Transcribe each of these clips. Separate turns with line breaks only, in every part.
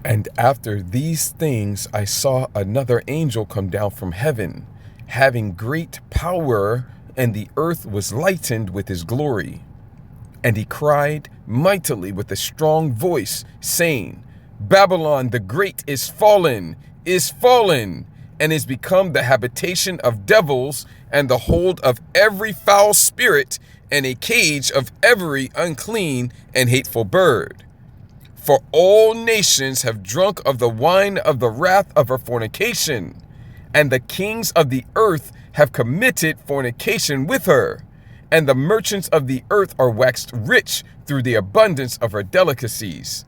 And after these things I saw another angel come down from heaven, having great power, and the earth was lightened with his glory. And he cried mightily with a strong voice, saying, Babylon the great is fallen, and is become the habitation of devils, and the hold of every foul spirit, and a cage of every unclean and hateful bird. For all nations have drunk of the wine of the wrath of her fornication, and the kings of the earth have committed fornication with her, and the merchants of the earth are waxed rich through the abundance of her delicacies.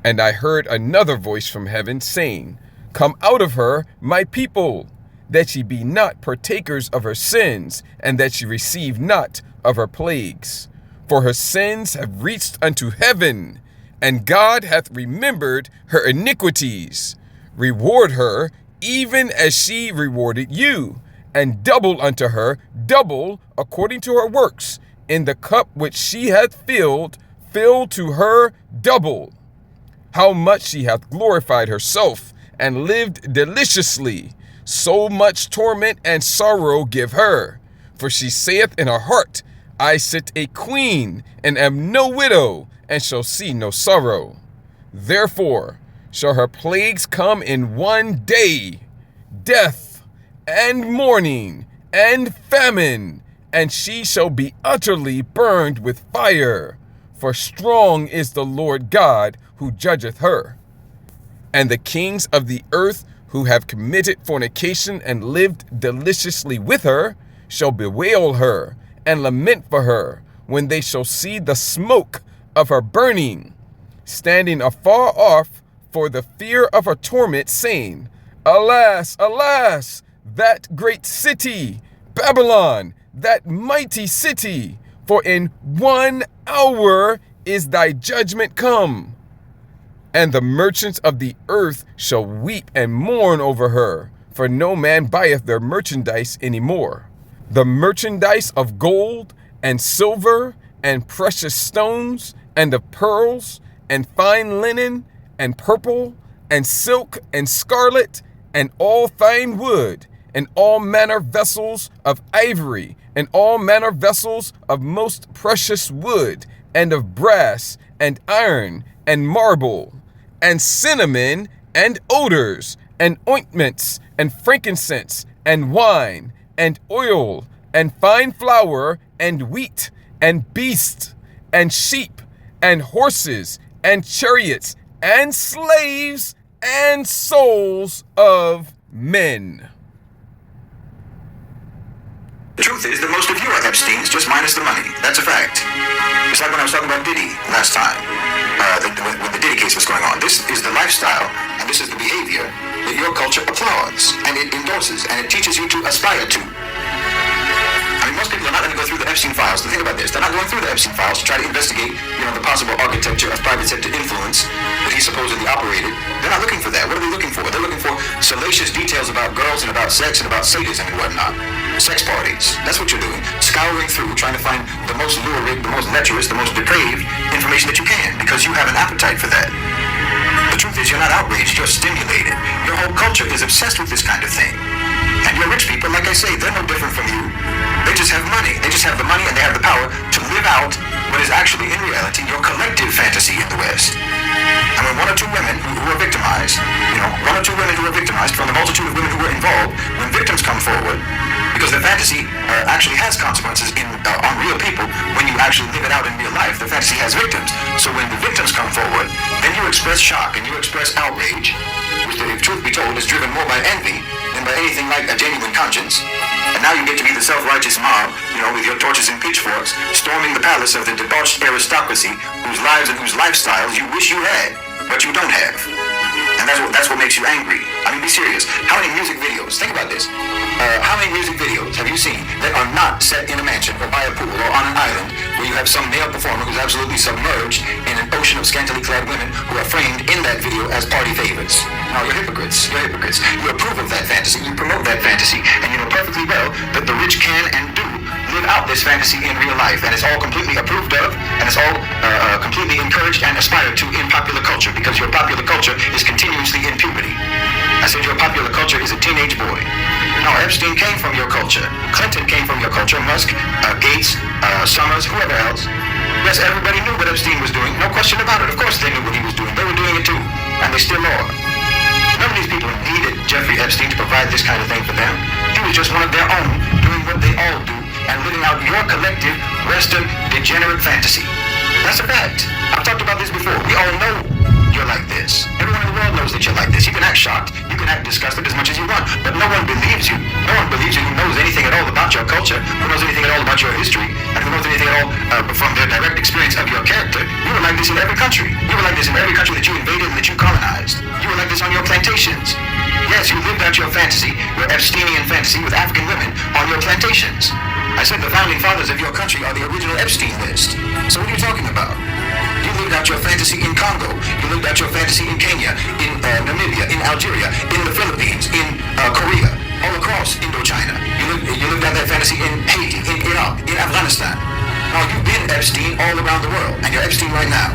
And I heard another voice from heaven saying, Come out of her, my people, that ye be not partakers of her sins, and that ye receive not of her plagues. For her sins have reached unto heaven, and God hath remembered her iniquities. Reward her, even as she rewarded you, and double unto her, double according to her works. In the cup which she hath filled, fill to her double. How much she hath glorified herself, and lived deliciously, so much torment and sorrow give her. For she saith in her heart, I sit a queen, and am no widow, and shall see no sorrow. Therefore shall her plagues come in one day, death, and mourning, and famine, and she shall be utterly burned with fire. For strong is the Lord God who judgeth her. And the kings of the earth who have committed fornication and lived deliciously with her shall bewail her and lament for her when they shall see the smoke of her burning, standing afar off for the fear of her torment, saying, Alas, alas, that great city, Babylon, that mighty city, for in 1 hour is thy judgment come. And the merchants of the earth shall weep and mourn over her, for no man buyeth their merchandise any more. The merchandise of gold and silver and precious stones and of pearls and fine linen and purple and silk and scarlet and all fine wood and all manner vessels of ivory and all manner vessels of most precious wood and of brass and iron and marble and cinnamon and odors and ointments and frankincense and wine and oil and fine flour and wheat and beasts and sheep and horses and chariots and slaves and souls of men.
The truth is that most of you are Epsteins, just minus the money. That's a fact. It's like when I was talking about Diddy last time, when the Diddy case was going on. This is the lifestyle, and this is the behavior that your culture applauds, and it endorses, and it teaches you to aspire to. I mean, most people are not going to go through the Epstein files to think about this. They're not going through the Epstein files to try to investigate, the possible architecture of private sector influence that he supposedly operated. They're not looking for that. What are they looking for? They're looking for salacious details about girls and about sex and about sadism and whatnot. Sex parties. That's what you're doing. Scouring through, trying to find the most lurid, the most lecherous, the most depraved information that you can, because you have an appetite for that. The truth is, you're not outraged, you're stimulated. Your whole culture is obsessed with this kind of thing. And your rich people, like I say, they're no different from you. They just have money. They just have the money and they have the power to live out what is actually, in reality, your collective fantasy in the West. And when one or two women who are victimized, from the multitude of women who were involved, when victims come forward, because the fantasy actually has consequences on real people. When you actually live it out in real life, the fantasy has victims. So when the victims come forward, then you express shock and you express outrage, which, if truth be told, is driven more by envy than by anything like a genuine conscience. And now you get to be the self-righteous mob, with your torches and pitchforks, storming the palace of the debauched aristocracy, whose lives and whose lifestyles you wish you had, but you don't have. And that's what makes you angry. I mean, be serious. How many music videos, think about this, how many music videos have you seen that are not set in a mansion or by a pool or on an island where you have some male performer who's absolutely submerged in an ocean of scantily clad women who are framed in that video as party favorites? No, you're hypocrites. You're hypocrites. You approve of that fantasy, you promote that fantasy, and you know perfectly well that the rich can and do live out this fantasy in real life, and it's all completely approved of, and it's all completely encouraged and aspired to in popular culture, because your popular culture is continuously in puberty. I said your popular culture is a teenage boy. No, Epstein came from your culture. Clinton came from your culture. Musk, Gates, Summers, whoever else. Yes, everybody knew what Epstein was doing. No question about it. Of course they knew what he was doing. They were doing it too. And they still are. None of these people needed Jeffrey Epstein to provide this kind of thing for them. He was just one of their own, doing what they all do, and living out your collective Western degenerate fantasy. That's a fact. I've talked about this before. We all know you're like this. Everyone in the world knows that you're like this. You can act shocked, you can act disgusted as much as you want, but no one believes you. No one believes you who knows anything at all about your culture, who knows anything at all about your history, and who knows anything at all from their direct experience of your character. You were like this in every country. You were like this in every country that you invaded and that you colonized. You were like this on your plantations. Yes, you lived out your fantasy, your Epsteinian fantasy with African women on your plantations. I said the founding fathers of your country are the original Epstein list. So what are you talking about? You lived out your fantasy in Congo. You lived out your fantasy in Kenya, in Namibia, in Algeria, in the Philippines, in Korea, all across Indochina. You lived out that fantasy in Haiti, in Iraq, in Afghanistan. Now, you've been Epstein all around the world, and you're Epstein right now.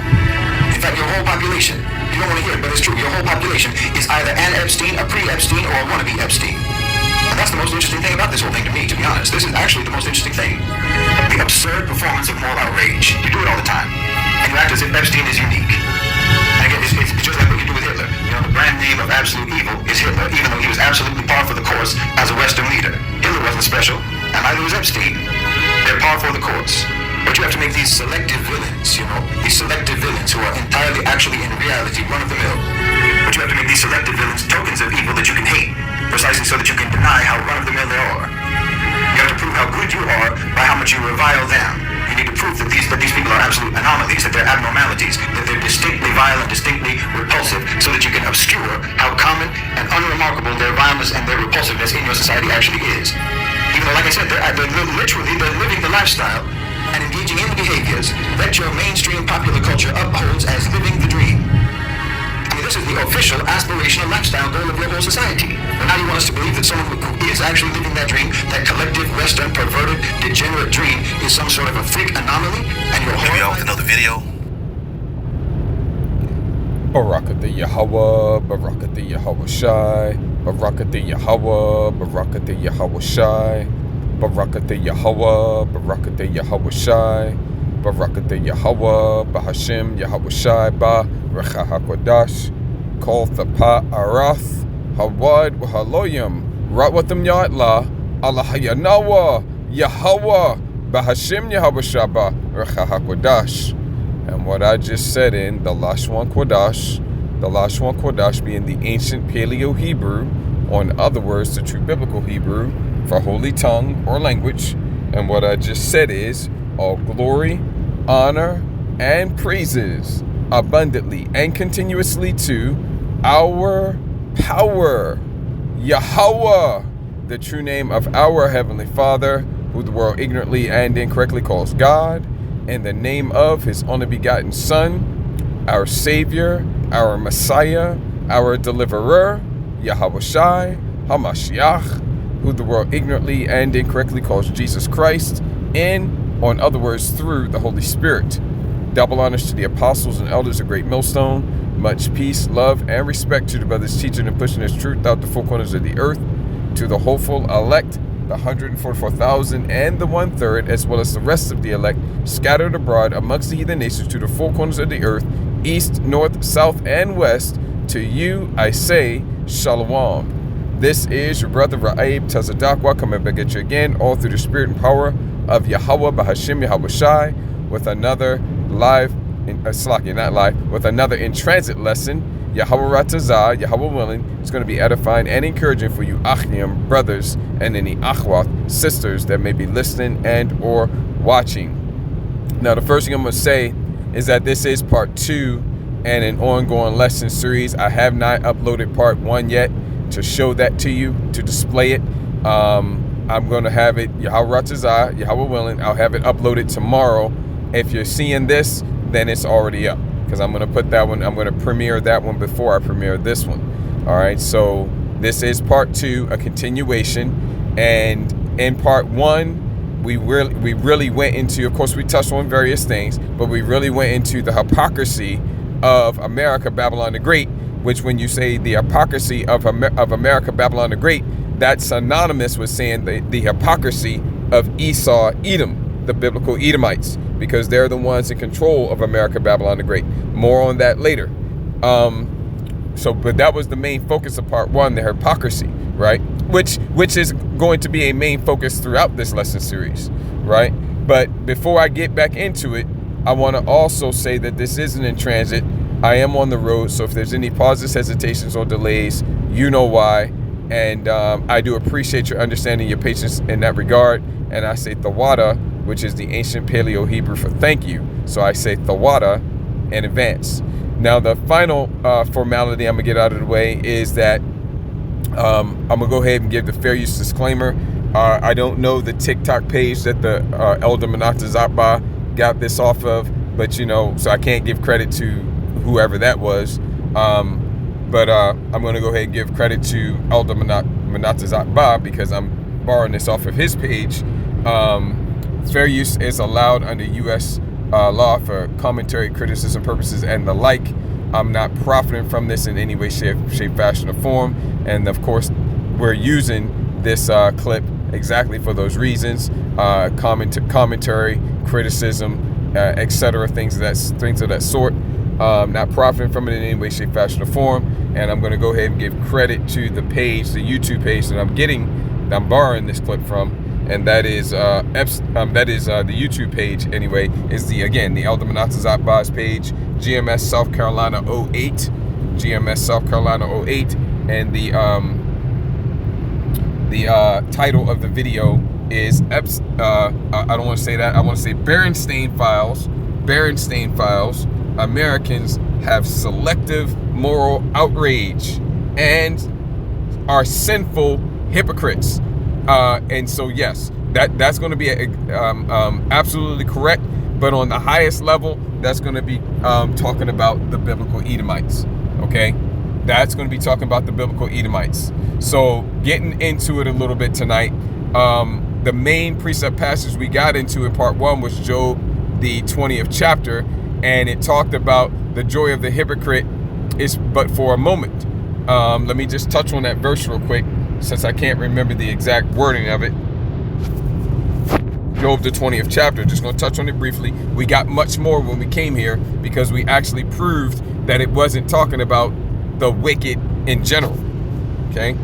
In fact, your whole population, you don't want to hear it, but it's true, your whole population is either an Epstein, a pre-Epstein, or a wannabe Epstein. And that's the most interesting thing about this whole thing to me, to be honest. This is actually the most interesting thing. The absurd performance of moral outrage. You do it all the time. And you act as if Epstein is unique. And again, it's just like what you do with Hitler. You know, the brand name of absolute evil is Hitler, even though he was absolutely par for the course as a Western leader. Hitler wasn't special, and neither was Epstein. They're par for the course. But you have to make these selective villains, you know, these selective villains who are entirely, actually, in reality, run-of-the-mill. But you have to make these selective villains tokens of evil that you can hate, precisely so that you can deny how run-of-the-mill they are. You have to prove how good you are by how much you revile them. You need to prove that these people are absolute anomalies, that they're abnormalities, that they're distinctly vile and distinctly repulsive, so that you can obscure how common and unremarkable their violence and their repulsiveness in your society actually is. Even though, like I said, they're living the lifestyle and engaging in the behaviors that your mainstream popular culture upholds as living the dream. I mean, this is the official aspirational lifestyle goal of your whole society. But now you want us to believe that someone who is actually living that dream, that collective, Western, perverted, degenerate dream, is some sort of a freak anomaly, and you're horrified.
Another video.
Barakatha Yahweh, Barakatha Yahweh Shai, Barakatha Yahweh, Barakatha Yahweh Shai, Barakatha Yahweh, Barakatha Yahweh Shai, Barakatha Yahweh, Bahashim Yahweh Shai, Ba, Recha HaKodash, Kol Thapa Arath, Hawad Wahaloyim, Ratwatam Yatla, Allah Hayanawa, Yahweh, Bahashim Yahweh Shai, Ba, Recha HaKodash. And what I just said in the Lashwan Kodash being the ancient Paleo-Hebrew, or in other words, the true biblical Hebrew for holy tongue or language. And what I just said is, all glory, honor, and praises abundantly and continuously to our power, Yahweh, the true name of our Heavenly Father, who the world ignorantly and incorrectly calls God, in the name of His only begotten Son, our Savior, our Messiah, our Deliverer, Yahweh Shai, HaMashiach, who the world ignorantly and incorrectly calls Jesus Christ, in, or in other words, through the Holy Spirit. Double honors to the apostles and elders of Great Millstone. Much peace, love, and respect to the brothers teaching and pushing this truth out the four corners of the earth, to the hopeful elect, the 144,000 and the 1/3, as well as the rest of the elect scattered abroad amongst the heathen nations to the four corners of the earth, east, north, south, and west. To you I say Shalom. This is your brother Ra'ib Tazadakwa coming back at you again, all through the spirit and power of Yahweh Bahashim Yahweh Shai, with another with another in transit lesson. Yahweh Ratazah, Yahweh willing, is going to be edifying and encouraging for you Achim, brothers, and any Achwat, sisters that may be listening and or watching. Now, the first thing I'm going to say is that this is part 2 and an ongoing lesson series. I have not uploaded part 1 yet to show that to you, to display it. I'm going to have it, Yahweh Ratazah, Yahweh willing, I'll have it uploaded tomorrow. If you're seeing this, then it's already up, because I'm going to put that one, I'm going to premiere that one before I premiere this one. All right, so this is part 2, a continuation. And in part 1, we really went into, of course, we touched on various things, but we really went into the hypocrisy of America, Babylon the Great, which when you say the hypocrisy of America, Babylon the Great, that's synonymous with saying the hypocrisy of Esau, Edom, the biblical Edomites, because they're the ones in control of America, Babylon the Great. More on that later. But that was the main focus of part one, the hypocrisy, right? Which is going to be a main focus throughout this lesson series, right? But before I get back into it, I want to also say that this isn't in transit. I am on the road, so if there's any pauses, hesitations, or delays, you know why. And I do appreciate your understanding, your patience in that regard. And I say Thawada, which is the ancient Paleo-Hebrew for thank you. So I say Thawada in advance. Now, the final formality I'm going to get out of the way is that I'm going to go ahead and give the fair use disclaimer. I don't know the TikTok page that the Elder Manata Zatba got this off of, but so I can't give credit to whoever that was. But I'm going to go ahead and give credit to Elder Manata Zatba because I'm borrowing this off of his page. Fair use is allowed under U.S. Law for commentary, criticism purposes, and the like. I'm not profiting from this in any way, shape, fashion, or form. And of course, we're using this clip exactly for those reasons: commentary, criticism, etc. Things of that sort. Not profiting from it in any way, shape, fashion, or form. And I'm going to go ahead and give credit to the page, the YouTube page that I'm borrowing this clip from, and that is the YouTube page. Anyway, is the Elder Manata Zatba's page, GMS South Carolina 08, GMS South Carolina 08, and the title of the video is I don't want to say that. I want to say Berenstain Files. Berenstain Files. Americans have selective moral outrage and are sinful hypocrites. And so, yes, that's going to be absolutely correct. But on the highest level, that's going to be talking about the biblical Edomites. Okay, that's going to be talking about the biblical Edomites. So getting into it a little bit tonight, the main precept passage we got into in part one was Job, the 20th chapter. And it talked about the joy of the hypocrite is but for a moment. Let me just touch on that verse real quick, since I can't remember the exact wording of it. Job, the 20th chapter, just going to touch on it briefly. We got much more when we came here because we actually proved that it wasn't talking about the wicked in general. Okay?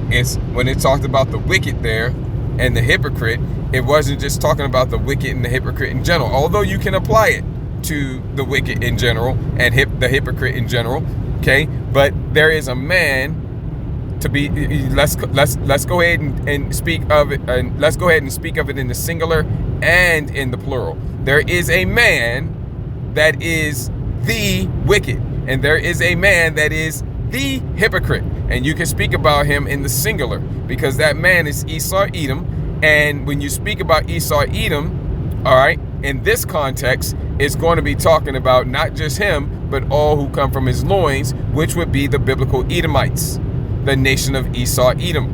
It's when it talked about the wicked there and the hypocrite, it wasn't just talking about the wicked and the hypocrite in general, although you can apply it to the wicked in general and the hypocrite in general. Okay, but there is a man to be. Let's go ahead and speak of it, and let's go ahead and speak of it in the singular and in the plural. There is a man that is the wicked, and there is a man that is the hypocrite, and you can speak about him in the singular because that man is Esau, Edom. And when you speak about Esau, Edom, all right, in this context, it's going to be talking about not just him, but all who come from his loins, which would be the biblical Edomites, the nation of Esau, Edom.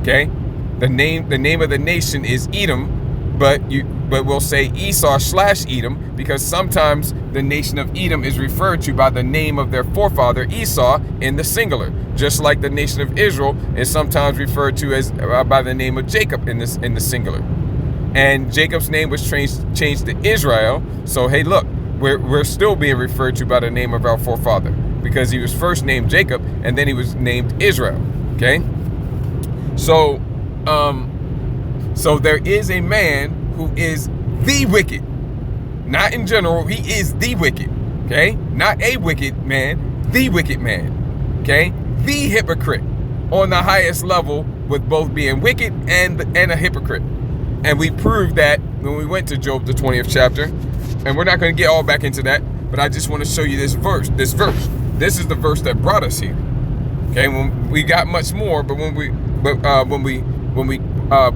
Okay, the name of the nation is Edom, but we'll say Esau/Edom because sometimes the nation of Edom is referred to by the name of their forefather Esau in the singular, just like the nation of Israel is sometimes referred to as by the name of Jacob in the singular. And Jacob's name was changed to Israel. So, hey, look, we're still being referred to by the name of our forefather because he was first named Jacob and then he was named Israel. Okay. So there is a man who is the wicked, not in general. He is the wicked. Okay. Not a wicked man, the wicked man. Okay. The hypocrite on the highest level with both being wicked and a hypocrite. And we proved that when we went to Job, the 20th chapter. And we're not going to get all back into that, but I just want to show you this verse. This is the verse that brought us here. Okay, when we got much more, but when we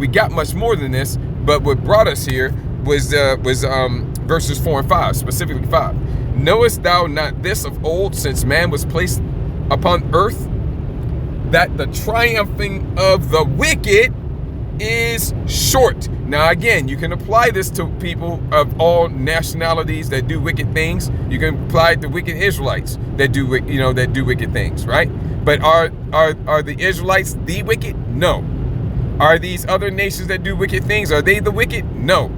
got much more than this, but what brought us here was verses 4 and 5, specifically 5. Knowest thou not this of old, since man was placed upon earth, that the triumphing of the wicked is short? Now, again, you can apply this to people of all nationalities that do wicked things. You can apply it to wicked Israelites that do, that do wicked things, right? But are the Israelites the wicked? No. Are these other nations that do wicked things, are they the wicked? No.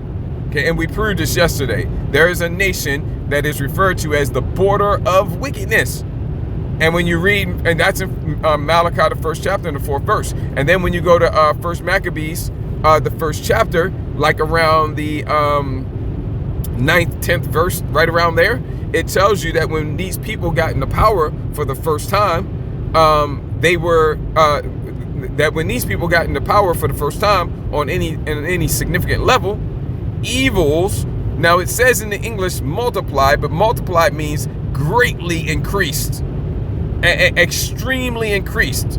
Okay, and we proved this yesterday. There is a nation that is referred to as the border of wickedness. And when you read, and that's in Malachi, the 1st chapter and the 4th verse. And then when you go to 1st Maccabees, the 1st chapter, like around the 9th, 10th verse, right around there, it tells you that when these people got into power for the first time, that when these people got into power for the first time on any significant level, evils, now it says in the English multiply, but multiply means greatly increased, extremely increased.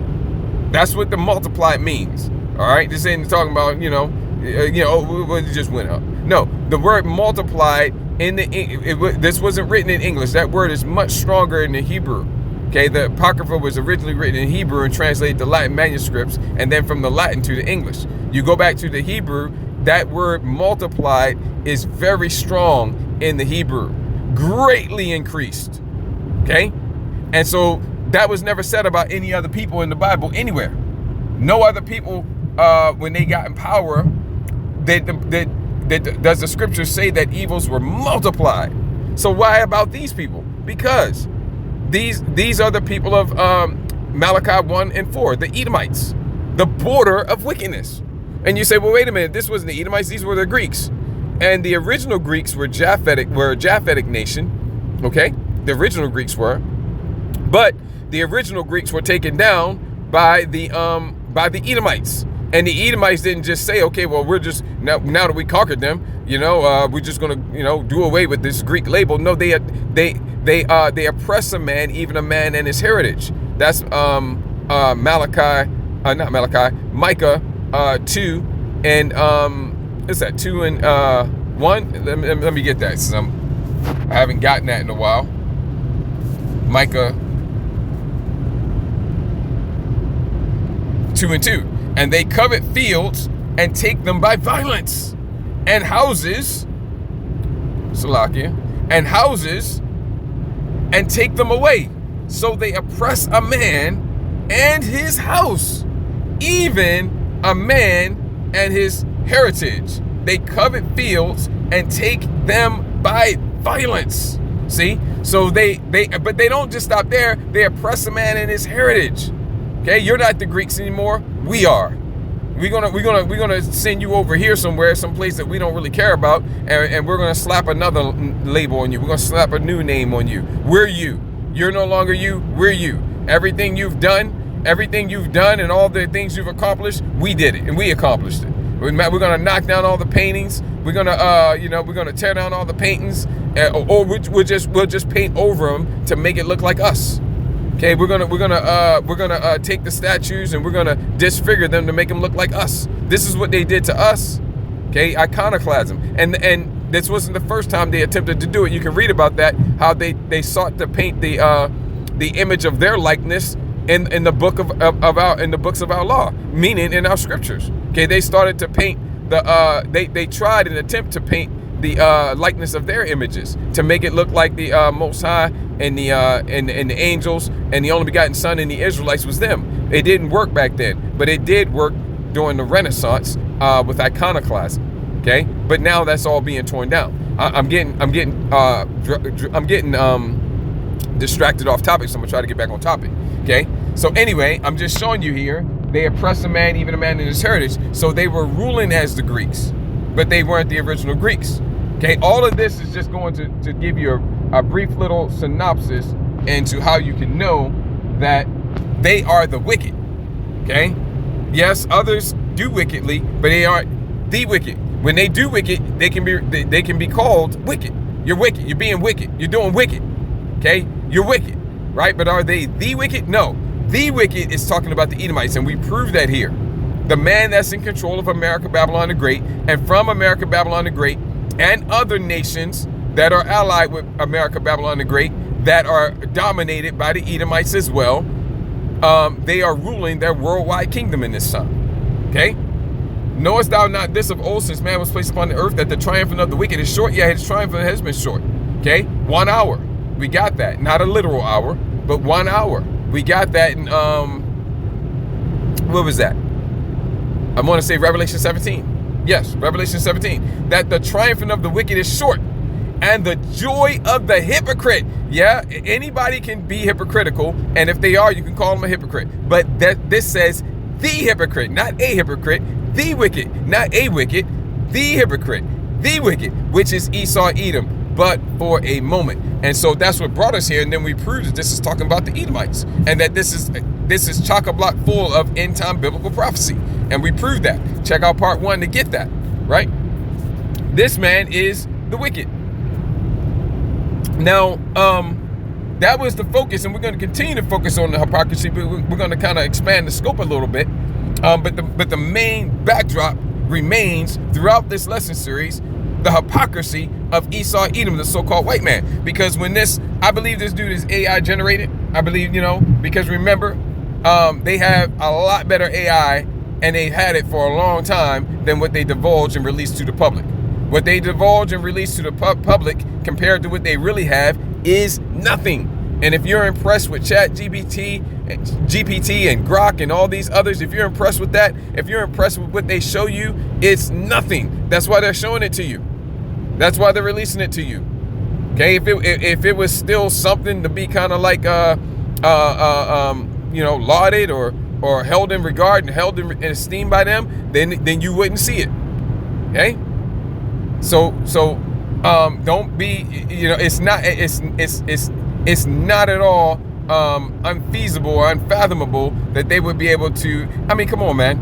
That's what the multiply means. All right, this ain't talking about it just went up. No, the word multiplied this wasn't written in English. That word is much stronger in the Hebrew. Okay, the Apocrypha was originally written in Hebrew and translated to Latin manuscripts, and then from the Latin to the English. You go back to the Hebrew, that word multiplied is very strong in the Hebrew, greatly increased. Okay, and so that was never said about any other people in the Bible anywhere. No other people, when they got in power, does the scripture say that evils were multiplied? So why about these people? Because these are the people of Malachi 1 and 4, the Edomites, the border of wickedness. And you say, well, wait a minute, this wasn't the Edomites, these were the Greeks. And the original Greeks were a Japhetic nation, okay? The original Greeks were. But the original Greeks were taken down by the Edomites. And the Edomites didn't just say, okay, well, we're just, now that we conquered them, we're just going to, do away with this Greek label. No, they oppress a man, even a man and his heritage. That's Micah 2 and what's that, 2 and 1? Let me get that, since I haven't gotten that in a while. Micah 2 and 2. And they covet fields and take them by violence, and houses, Salakia, and houses, and take them away. So they oppress a man and his house, even a man and his heritage. They covet fields and take them by violence. See? So but they don't just stop there. They oppress a man and his heritage. Okay, you're not the Greeks anymore. We are. We're gonna send you over here somewhere, someplace that we don't really care about, and we're gonna slap another label on you. We're gonna slap a new name on you. We're you. You're no longer you. We're you. Everything you've done, and all the things you've accomplished, we did it and we accomplished it. We're gonna knock down all the paintings. We're gonna tear down all the paintings, or we'll just paint over them to make it look like us. Okay, we're gonna take the statues and we're gonna disfigure them to make them look like us. This is what they did to us. Okay, iconoclasm, and this wasn't the first time they attempted to do it. You can read about that, how they sought to paint the image of their likeness in the books of our law, meaning in our scriptures. Okay, they started to paint they tried an attempt to paint the likeness of their images to make it look like the Most High and the angels and the only begotten Son and the Israelites was them. It didn't work back then, but it did work during the Renaissance with iconoclasm. Okay, but now that's all being torn down. I'm getting distracted off topic, so I'm gonna try to get back on topic. Okay, so anyway, I'm just showing you here. They oppress a man, even a man in his heritage. So they were ruling as the Greeks, but they weren't the original Greeks. Okay, all of this is just going to give you a brief little synopsis into how you can know that they are the wicked. Okay, yes, others do wickedly, but they aren't the wicked. When they do wicked, they can be called wicked. You're wicked. You're being wicked. You're doing wicked. Okay, you're wicked, right? But are they the wicked? No, the wicked is talking about the Edomites, and we prove that here. The man that's in control of America, Babylon the Great, and from America, Babylon the Great, and other nations that are allied with America, Babylon the Great, that are dominated by the Edomites as well. They are ruling their worldwide kingdom in this time. Okay? Knowest thou not this of old, since man was placed upon the earth, that the triumphing of the wicked is short? Yeah, his triumph has been short. Okay, 1 hour. We got that. Not a literal hour, but 1 hour. We got that in what was that? I want to say Revelation 17. Yes, Revelation 17. That the triumphing of the wicked is short, and the joy of the hypocrite. Yeah, anybody can be hypocritical, and if they are, you can call them a hypocrite. But this says the hypocrite, not a hypocrite. The wicked, not a wicked. The hypocrite, the wicked, which is Esau, Edom, but for a moment. And so that's what brought us here. And then we proved that this is talking about the Edomites, and that this is chock-a-block full of end-time biblical prophecy. And we proved that. Check out part 1 to get that, right? This man is the wicked. Now, that was the focus, and we're going to continue to focus on the hypocrisy, but we're going to kind of expand the scope a little bit. But the main backdrop remains throughout this lesson series, the hypocrisy of Esau, Edom, the so-called white man. Because when I believe this dude is AI generated. I believe, because remember, they have a lot better AI, and they've had it for a long time, than what they divulge and release to the public. What they divulge and release to the public compared to what they really have is nothing. And if you're impressed with GPT and Grok and all these others, if you're impressed with that, if you're impressed with what they show you, it's nothing. That's why they're showing it to you. That's why they're releasing it to you. Okay, if it was still something to be kind of like lauded or held in regard and held in esteem by them, then you wouldn't see it. Okay, so don't be, it's not at all unfeasible or unfathomable that they would be able to. I mean, come on, man.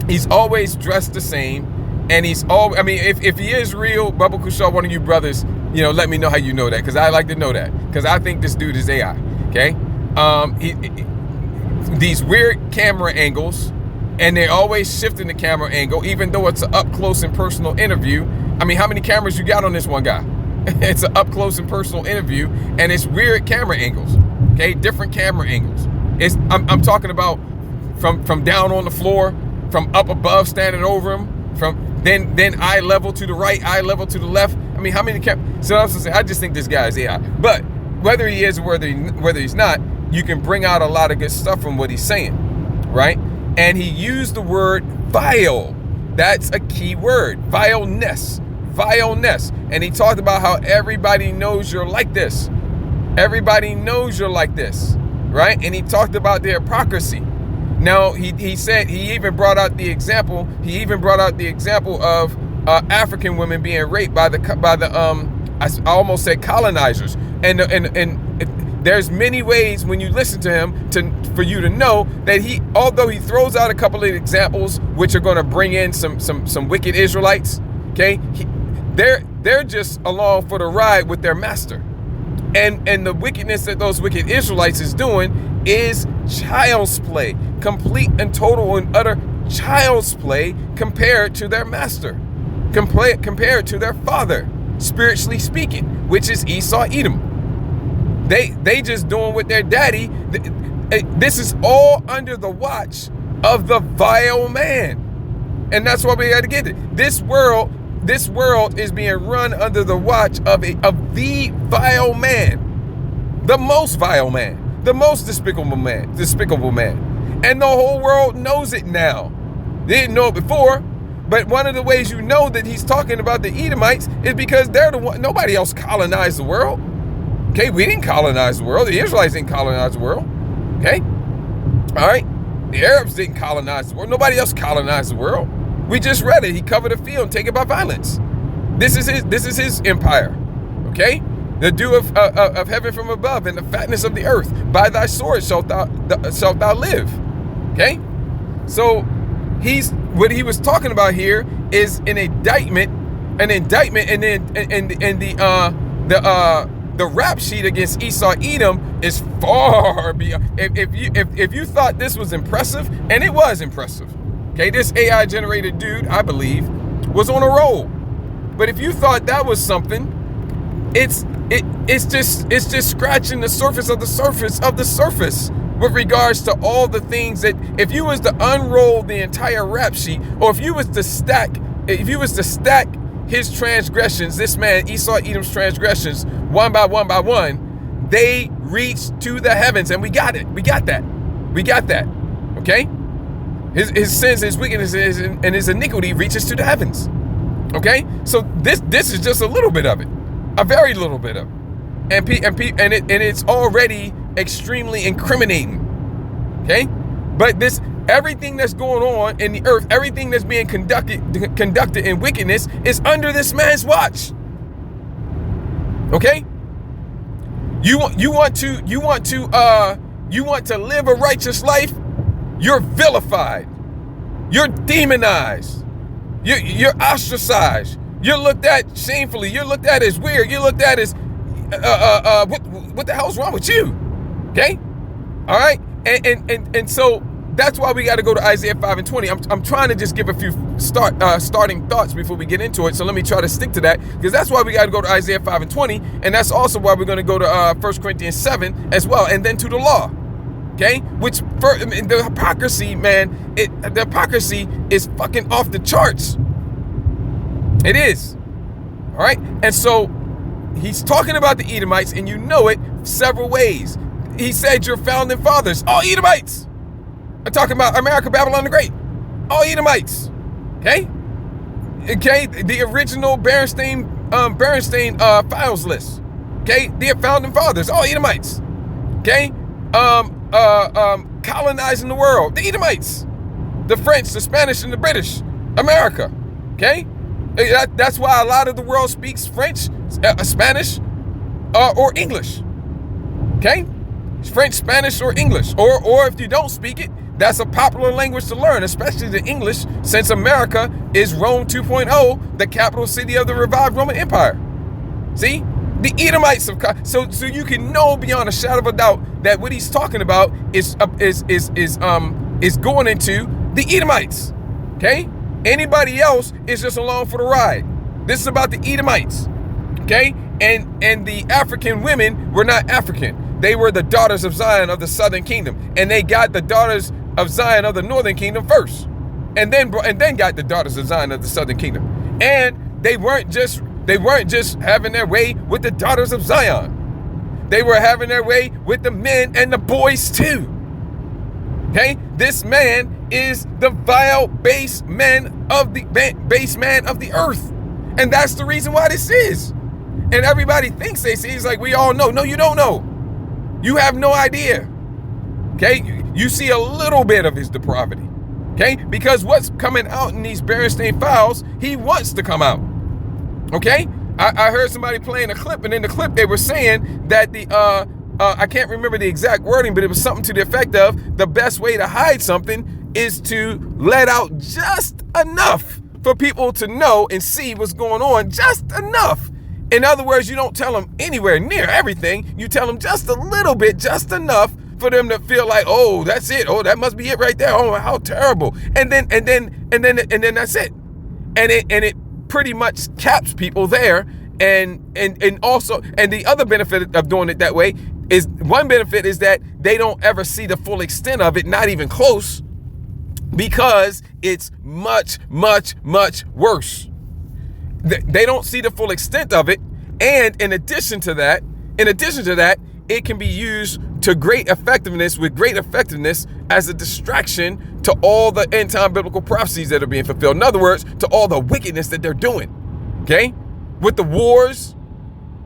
He's always dressed the same, and if he is real, Bubba Kushal, one of you brothers, let me know how you know that, because I like to know that, because I think this dude is AI. Okay, these weird camera angles, and they're always shifting the camera angle, even though it's an up close and personal interview. I mean, how many cameras you got on this one guy? It's an up close and personal interview, and it's weird camera angles. Okay, different camera angles. I'm talking about from down on the floor, from up above standing over him, from then eye level to the right, eye level to the left. I mean, how many cameras? So I just think this guy is AI. But whether he is or whether he's not, you can bring out a lot of good stuff from what he's saying, right? And he used the word vile. That's a key word. Vileness. And he talked about how everybody knows you're like this. Everybody knows you're like this, right? And he talked about the hypocrisy. Now, he said, he even brought out the example of African women being raped by the I almost said colonizers. And there's many ways when you listen to him for you to know that although he throws out a couple of examples which are going to bring in some wicked Israelites, okay, they're just along for the ride with their master, and the wickedness that those wicked Israelites is doing is child's play, complete and total and utter child's play compared to their master, compared to their father, spiritually speaking, which is Esau, Edom. They just doing with their daddy. This is all under the watch of the vile man, and that's why we got to get it. This world is being run under the watch of the vile man, the most vile man, the most despicable man, and the whole world knows it now. They didn't know it before, but one of the ways you know that he's talking about the Edomites is because they're the one. Nobody else colonized the world. Okay, we didn't colonize the world. The Israelites didn't colonize the world. Okay, all right. The Arabs didn't colonize the world. Nobody else colonized the world. We just read it. He covered a field and take it by violence. This is his empire. Okay, the dew of heaven from above and the fatness of the earth. By thy sword shalt thou live. Okay, so what he was talking about here is an indictment, and then the rap sheet against Esau, Edom is far beyond. If you thought this was impressive, and it was impressive, okay, this AI generated dude, I believe, was on a roll. But if you thought that was something, it's just scratching the surface of the surface of the surface. with regards to all the things that, if you was to unroll the entire rap sheet, or if you was to stack his transgressions, this man Esau Edom's transgressions, one by one, they reached to the heavens. And we got that. Okay, his sins, his wickedness, and his iniquity reaches to the heavens. Okay, so this is just a little bit of it, a very little bit of it, and it's already extremely incriminating. Okay, but everything that's going on in the earth, everything that's being conducted in wickedness is under this man's watch. Okay, you want to live a righteous life, you're vilified, you're demonized. You're ostracized. You're looked at shamefully. You're looked at as weird. You're looked at as what the hell's wrong with you? Okay, all right, and so that's why we got to go to Isaiah 5:20. I'm trying to just give a few starting thoughts before we get into it. So let me try to stick to that, because that's why we got to go to Isaiah 5:20, and that's also why we're going to go to 1 Corinthians 7 as well, and then to the law. Okay, which the hypocrisy, man, the hypocrisy is fucking off the charts. It is. All right, and so he's talking about the Edomites, and you know it several ways. He said your founding fathers, all Edomites. I'm talking about America, Babylon the Great, all Edomites. Okay, the original Berenstain files list. Okay, their founding fathers, all Edomites. Okay, colonizing the world, the Edomites, the French, the Spanish, and the British, America. Okay, that's why a lot of the world speaks French, Spanish, or English. Okay, French, Spanish, or English, or if you don't speak it, that's a popular language to learn, especially the English, since America is Rome 2.0, the capital city of the revived Roman Empire. See? The Edomites of so you can know beyond a shadow of a doubt that what he's talking about is going into the Edomites. Okay, anybody else is just along for the ride. This is about the Edomites. Okay, and the African women were not African. They were the daughters of Zion of the southern kingdom, and they got the daughters of Zion of the northern kingdom first, and then got the daughters of Zion of the southern kingdom. And they weren't just having their way with the daughters of Zion. They were having their way with the men and the boys too. Okay, this man is the vile base man of the earth, and that's the reason why this is. And everybody thinks they see. It's like we all know. No, you don't know. You have no idea. Okay, you see a little bit of his depravity. Okay, because what's coming out in these Berenstain files, he wants to come out. Okay, I heard somebody playing a clip, and in the clip they were saying that I can't remember the exact wording, but it was something to the effect of the best way to hide something is to let out just enough for people to know and see what's going on, just enough. In other words, you don't tell them anywhere near everything. You tell them just a little bit, just enough for them to feel like, oh, that's it. Oh, that must be it right there. Oh, how terrible. And then that's it. And it pretty much caps people there. And also the other benefit of doing it that way is, one benefit is that they don't ever see the full extent of it, not even close, because it's much, much, much worse. They don't see the full extent of it. And in addition to that, it can be used to great effectiveness as a distraction to all the end time biblical prophecies that are being fulfilled. In other words, to all the wickedness that they're doing. Okay? With the wars,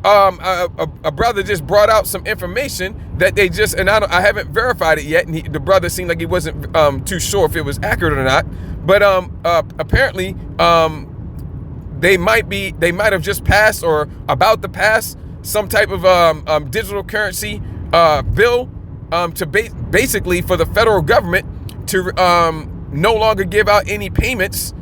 a brother just brought out some information that they just, and I haven't verified it yet, and the brother seemed like he wasn't too sure if it was accurate or not, but apparently they might have just passed or about to pass some type of digital currency bill to basically for the federal government to no longer give out any payments.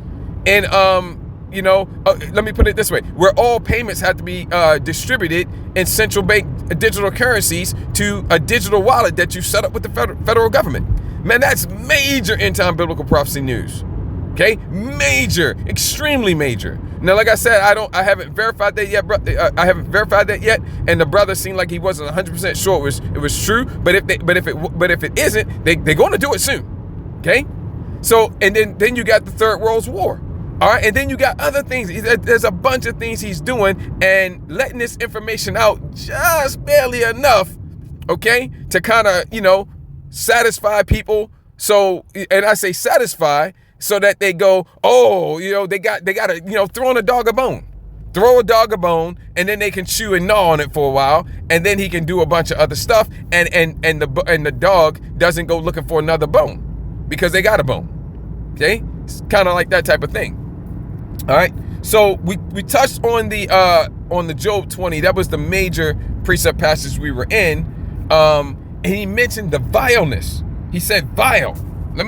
And let me put it this way, where all payments have to be distributed in central bank digital currencies to a digital wallet that you set up with the federal government. Man, that's major end time biblical prophecy news. Okay, major, extremely major. Now, like I said, I haven't verified that yet, I haven't verified that yet, and the brother seemed like he wasn't 100% sure it was true. But if it isn't, they're going to do it soon. Okay, so and then you got the Third World War. All right, and then you got other things. There's a bunch of things he's doing and letting this information out just barely enough, okay, to kind of, satisfy people. So, and I say satisfy so that they go, oh, they got to, throw a dog a bone. Throw a dog a bone, and then they can chew and gnaw on it for a while, and then he can do a bunch of other stuff, and the dog doesn't go looking for another bone because they got a bone. Okay, it's kind of like that type of thing. All right, so we touched on the Job 20. That was the major precept passage we were in, and he mentioned the vileness. He said vile. I'm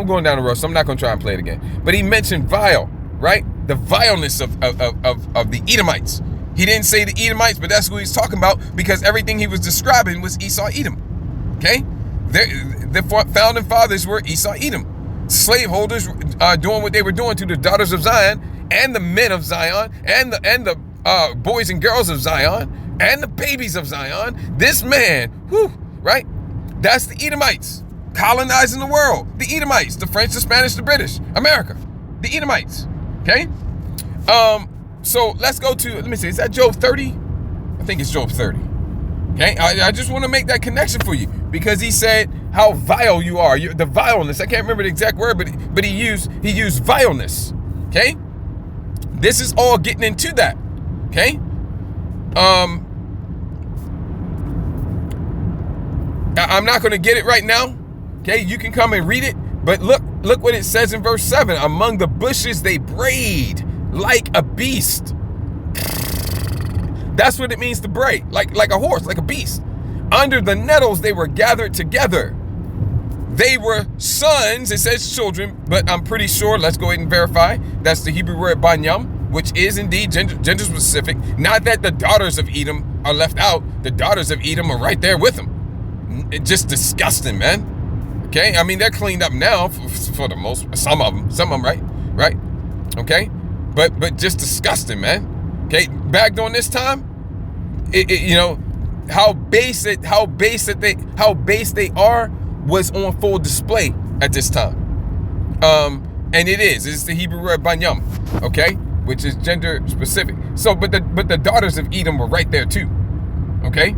going down the road, so I'm not going to try and play it again. But he mentioned vile, right? The vileness of the Edomites. He didn't say the Edomites, but that's who he's talking about, because everything he was describing was Esau, Edom. Okay, the founding fathers were Esau, Edom. Slaveholders doing what they were doing to the daughters of Zion and the men of Zion and the boys and girls of Zion and the babies of Zion. This man, right? That's the Edomites colonizing the world. The Edomites, the French, the Spanish, the British, America, the Edomites. Okay. So let's go to, let me see, is that Job 30? I think it's Job 30. Okay, I just want to make that connection for you, because he said how vile you are. The vileness. I can't remember the exact word, but he used vileness. Okay, this is all getting into that. Okay, I'm not going to get it right now. Okay, you can come and read it, but look what it says in verse 7. Among the bushes they brayed like a beast. That's what it means to bray, like a horse, like a beast. Under the nettles they were gathered together. They were sons, it says children, but I'm pretty sure, let's go ahead and verify, that's the Hebrew word banyam, which is indeed gender specific. Not that the daughters of Edom are left out. The daughters of Edom are right there with them. It's just disgusting, man. Okay, I mean, they're cleaned up now for the most, some of them, right? Okay, but just disgusting, man. Okay, back during this time, how base they are was on full display at this time. And it's the Hebrew word banyam, okay, which is gender specific. So, but the daughters of Edom were right there too. Okay,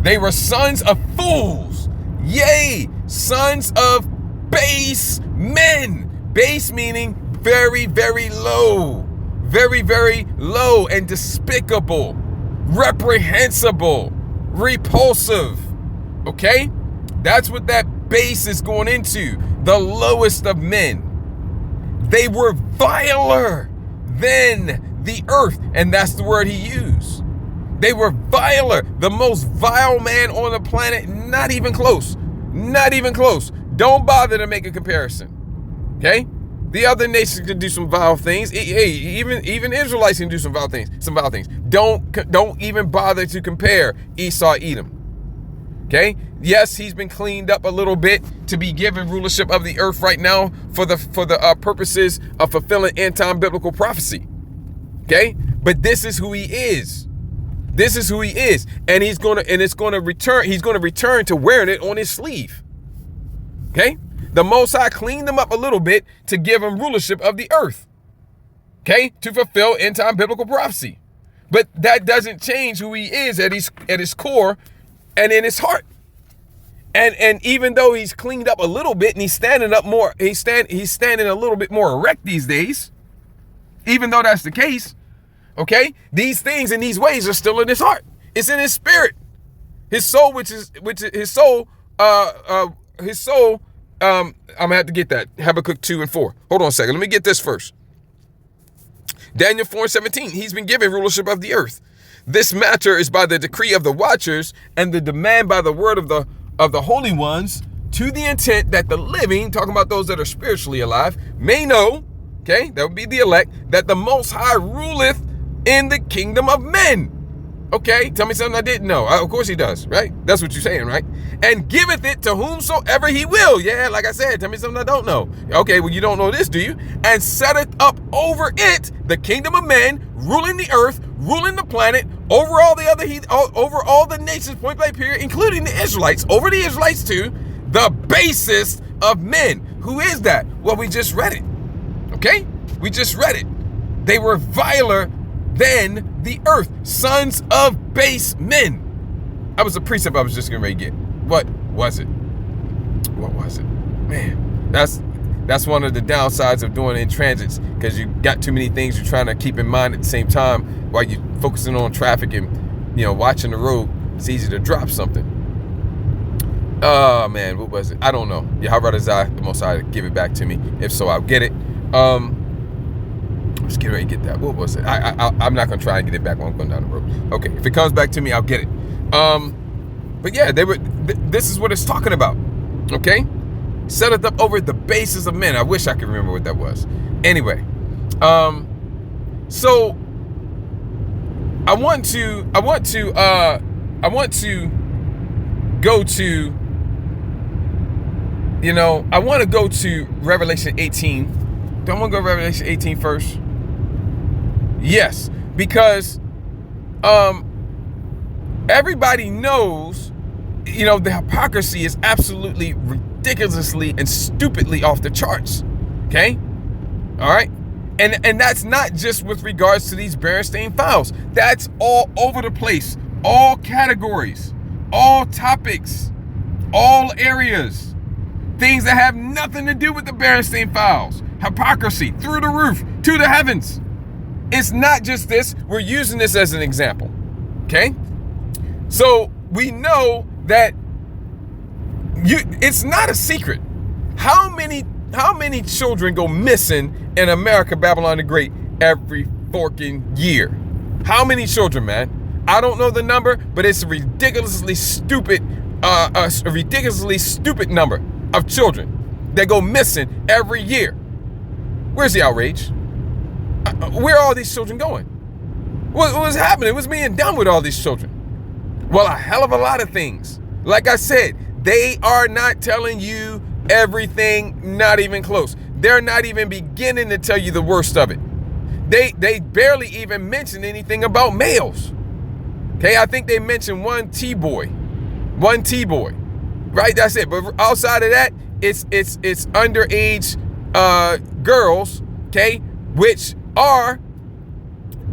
they were sons of fools, yea, sons of base men. Base meaning very, very low. Very, very low and despicable, reprehensible, repulsive. Okay? That's what that base is going into. The lowest of men. They were viler than the earth. And that's the word he used. They were viler. The most vile man on the planet. Not even close. Not even close. Don't bother to make a comparison. Okay? The other nations can do some vile things. Hey, even Israelites can do some vile things. Don't even bother to compare Esau, Edom. Okay? Yes, he's been cleaned up a little bit to be given rulership of the earth right now for the purposes of fulfilling end-time biblical prophecy. Okay? But this is who he is. This is who he is, and he's gonna return to wearing it on his sleeve. Okay? The Most High cleaned them up a little bit to give him rulership of the earth. Okay? To fulfill end-time biblical prophecy. But that doesn't change who he is at his core and in his heart. And even though he's cleaned up a little bit and he's standing up more, he's standing a little bit more erect these days. Even though that's the case, okay? These things and these ways are still in his heart. It's in his spirit. His soul, I'm gonna have to get that. Habakkuk 2 and 4. Hold on a second. Let me get this first. Daniel 4:17. He's been given rulership of the earth. This matter is by the decree of the watchers and the demand by the word of the holy ones, to the intent that the living, talking about those that are spiritually alive, may know, okay, that would be the elect, that the Most High ruleth in the kingdom of men. Okay, tell me something I didn't know. Of course he does, right? That's what you're saying, right? And giveth it to whomsoever he will. Yeah, like I said, tell me something I don't know. Okay, well, you don't know this, do you? And setteth up over it the kingdom of men, ruling the earth, ruling the planet, over all the other over all the nations, point blank period, including the Israelites, over the Israelites too, the basest of men. Who is that? Well, we just read it. Okay? We just read it. They were viler than the earth, sons of base men. That was a precept I was just getting ready to get. What was it? What was it? Man, that's one of the downsides of doing in transits, because you got too many things you're trying to keep in mind at the same time while you're focusing on traffic and, you know, watching the road. It's easy to drop something. Oh man, what was it? I don't know. Yahweh the Most High, give it back to me. If so, I'll get it. Let's get ready to get that. What was it? I'm not gonna try and get it back when I'm going down the road. Okay, if it comes back to me, I'll get it. But yeah, they were. This is what it's talking about. Okay, setteth up over the bases of men. I wish I could remember what that was. Anyway, so I want to go to. You know, I want to go to Revelation 18. Don't want to go to Revelation 18 first? Yes, because everybody knows, you know, the hypocrisy is absolutely ridiculously and stupidly off the charts. Okay? All right? And that's not just with regards to these Berenstain Files. That's all over the place. All categories, all topics, all areas. Things that have nothing to do with the Berenstain Files. Hypocrisy through the roof, to the heavens. It's not just this. We're using this as an example. Okay? So we know that it's not a secret. How many children go missing in America, Babylon the Great, every forking year? How many children, man? I don't know the number, but it's a ridiculously stupid number of children that go missing every year. Where's the outrage? Where are all these children going? What was happening? What's being done with all these children? Well, a hell of a lot of things. Like I said, they are not telling you everything, not even close. They're not even beginning to tell you the worst of it. They barely even mention anything about males. Okay, I think they mentioned one T-boy. Right, that's it. But outside of that, it's underage girls, okay, which are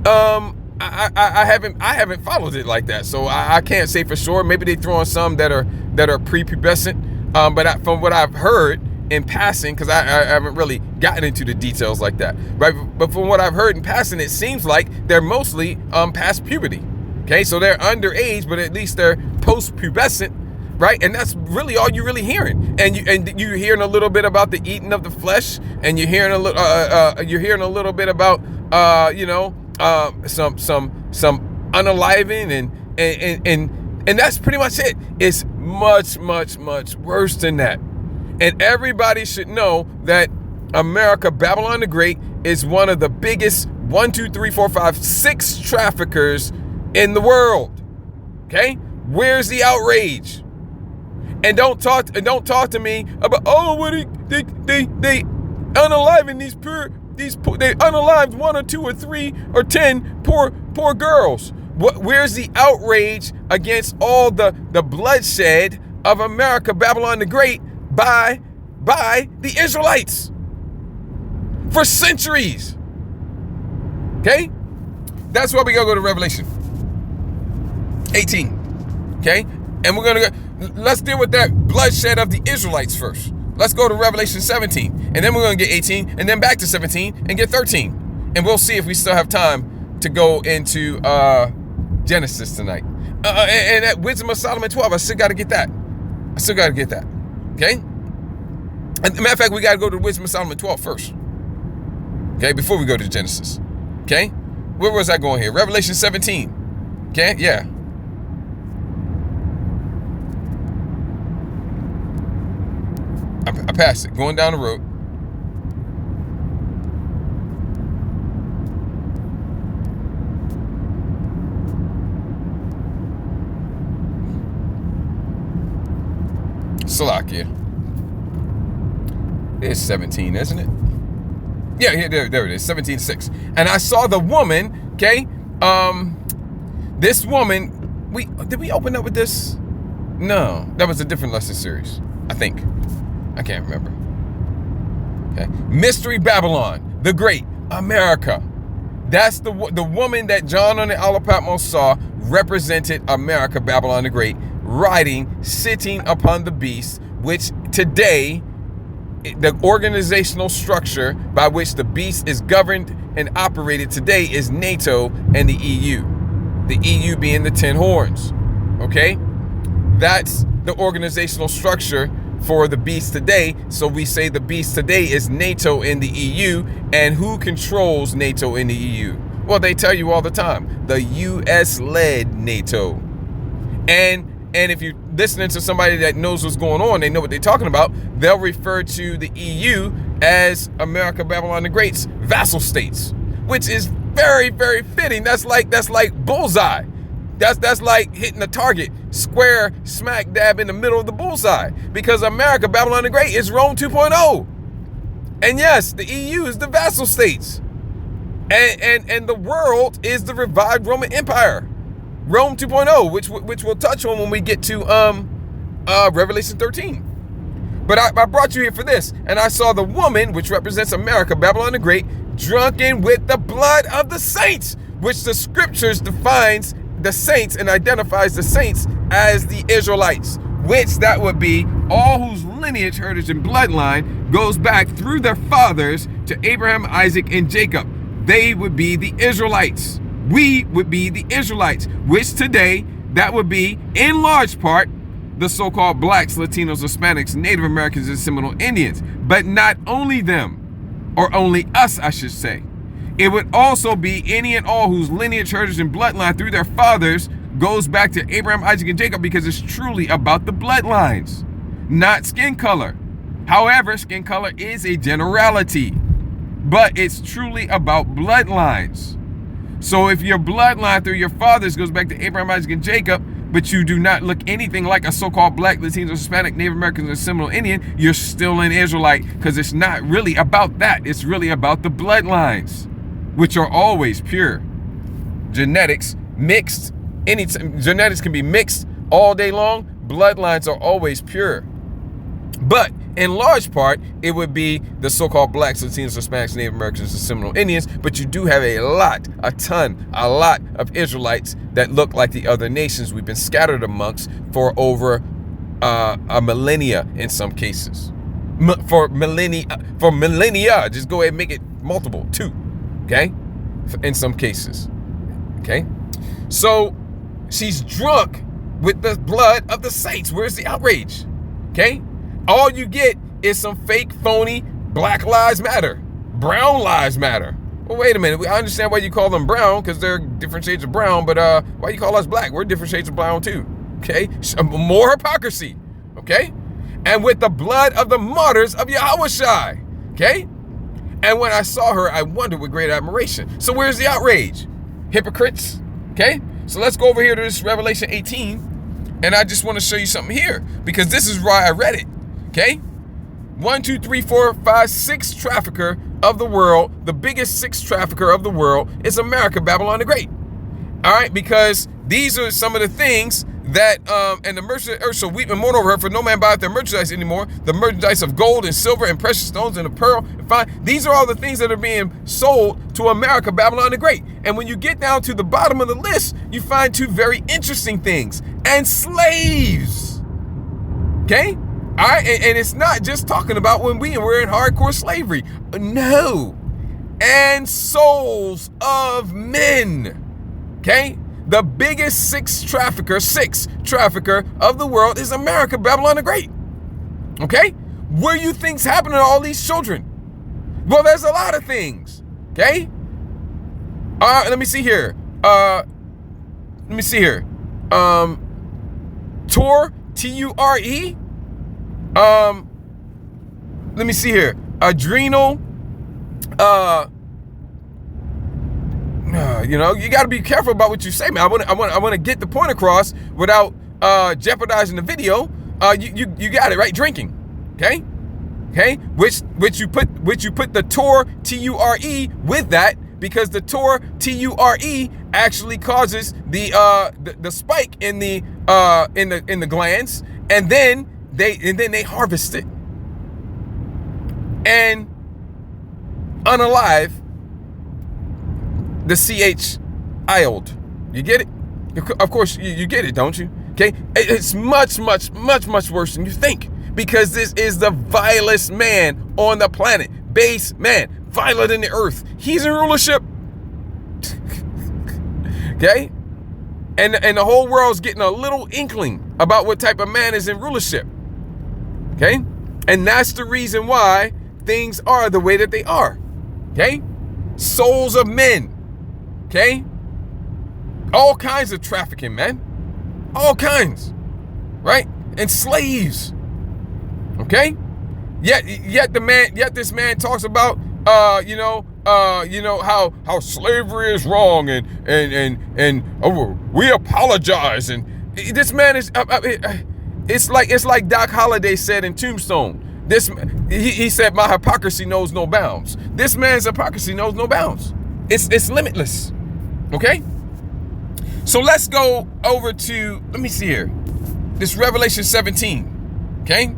I haven't followed it like that, so I can't say for sure. Maybe they throw in some that are prepubescent, but from what I've heard in passing, because I haven't really gotten into the details like that, right? But from what I've heard in passing, it seems like they're mostly past puberty. Okay, so they're underage, but at least they're post-pubescent. Right, and that's really all you're really hearing, and you're hearing a little bit about the eating of the flesh, and you're hearing a little bit about some unaliving, and that's pretty much it. It's much worse than that, and everybody should know that America, Babylon the Great, is one of the biggest 6 traffickers in the world. Okay, where's the outrage? And don't talk to me about, oh, what they unaliving they unalived 1 or 2 or 3 or 10 poor girls. Where's the outrage against all the bloodshed of America, Babylon the Great, by the Israelites for centuries? Okay, that's why we gotta go to Revelation 18. Okay, and we're gonna go. Let's deal with that bloodshed of the Israelites first. Let's go to Revelation 17, and then we're going to get 18, and then back to 17, and get 13. And we'll see if we still have time to go into Genesis tonight. And that Wisdom of Solomon 12, I still got to get that. Okay? And as a matter of fact, we got to go to Wisdom of Solomon 12 first. Okay? Before we go to Genesis. Okay? Where was I going here? Revelation 17. Okay? Yeah. I passed it, going down the road. Slovakia. It's 17, isn't it? Yeah, there it is, 17:6. And I saw the woman, okay? This woman, did we open up with this? No, that was a different lesson series, I think. I can't remember. Okay, Mystery Babylon, the Great, America. That's the woman that John on the Isle of Patmos saw represented America, Babylon the Great, riding, sitting upon the beast, which today, the organizational structure by which the beast is governed and operated today is NATO and the EU. The EU being the 10 horns. Okay? That's the organizational structure for the beast today. So we say the beast today is NATO and the EU. And who controls NATO and the EU? Well, they tell you all the time, the US-led NATO. And if you're listening to somebody that knows what's going on, they know what they're talking about, they'll refer to the EU as America, Babylon the Great's vassal states, which is very, very fitting. That's like bullseye. That's like hitting a target square smack dab in the middle of the bullseye, because America, Babylon the Great is Rome 2.0. And yes, the EU is the vassal states. And the world is the revived Roman Empire. Rome 2.0, which we'll touch on when we get to Revelation 13. But I brought you here for this. And I saw the woman, which represents America, Babylon the Great, drunken with the blood of the saints, which the scriptures defines the saints and identifies the saints as the Israelites, which that would be all whose lineage, heritage, and bloodline goes back through their fathers to Abraham, Isaac, and Jacob. They would be the Israelites. We would be the Israelites, which today, that would be, in large part, the so-called blacks, Latinos, Hispanics, Native Americans, and Seminole Indians. But not only them, or only us, I should say. It would also be any and all whose lineage, heritage, and bloodline through their fathers goes back to Abraham, Isaac, and Jacob, because it's truly about the bloodlines, not skin color. However, skin color is a generality, but it's truly about bloodlines. So if your bloodline through your fathers goes back to Abraham, Isaac, and Jacob, but you do not look anything like a so-called black, Latino, Hispanic, Native American, or Seminole Indian, you're still an Israelite, because it's not really about that. It's really about the bloodlines, which are always pure. Genetics mixed, genetics can be mixed all day long. Bloodlines are always pure. But in large part, it would be the so-called blacks, Latinos, Hispanics, Native Americans, and Seminole Indians. But you do have a lot of Israelites that look like the other nations we've been scattered amongst for over a millennia in some cases. For millennia, just go ahead and make it multiple, 2, okay? In some cases, okay? So she's drunk with the blood of the saints. Where's the outrage, okay? All you get is some fake, phony Black Lives Matter, Brown Lives Matter. Well, wait a minute. I understand why you call them brown, because they're different shades of brown, but why you call us black? We're different shades of brown too, okay? More hypocrisy, okay? And with the blood of the martyrs of Yahushua, okay? And when I saw her, I wondered with great admiration. So where's the outrage? Hypocrites, okay? So let's go over here to this Revelation 18, and I just want to show you something here, because this is why I read it. Okay, 1, 2, 3, 4, 5, 6 trafficker of the world. The biggest 6 trafficker of the world is America, Babylon the Great. All right, because these are some of the things that and the merchant of earth shall weep and mourn over her, for no man buyeth their merchandise anymore. The merchandise of gold and silver and precious stones and of pearl and fine. These are all the things that are being sold to America, Babylon the Great. And when you get down to the bottom of the list, you find 2 very interesting things. And slaves. Okay. All right, and it's not just talking about when we were in hardcore slavery. No. And souls of men. Okay? The biggest 6 trafficker of the world is America, Babylon the Great. Okay? Where you think's happening to all these children? Well, there's a lot of things. Okay? Let me see here. Ture, T-U-R-E. Let me see here. Adrenal. You know, you got to be careful about what you say, man. I want to get the point across without jeopardizing the video. you got it right, drinking. Okay, which you put the Tor, T-U-R-E, with that, because the Tor, T-U-R-E, actually causes the spike in the glands, and then they harvest it and unalive the CH ild. You get it? Of course you get it, don't you? Okay, it's much worse than you think, because this is the vilest man on the planet, base man, viler than the earth. He's in rulership. Okay, and the whole world's getting a little inkling about what type of man is in rulership. Okay, and that's the reason why things are the way that they are. Okay, souls of men. Okay, all kinds of trafficking, man, all kinds, right? And slaves. Okay, yet this man talks about how slavery is wrong, and oh, we apologize, and this man is it's like Doc Holliday said in Tombstone. He said, my hypocrisy knows no bounds. This man's hypocrisy knows no bounds. It's limitless. Okay, so let's go over to, let me see here, this Revelation 17. Okay,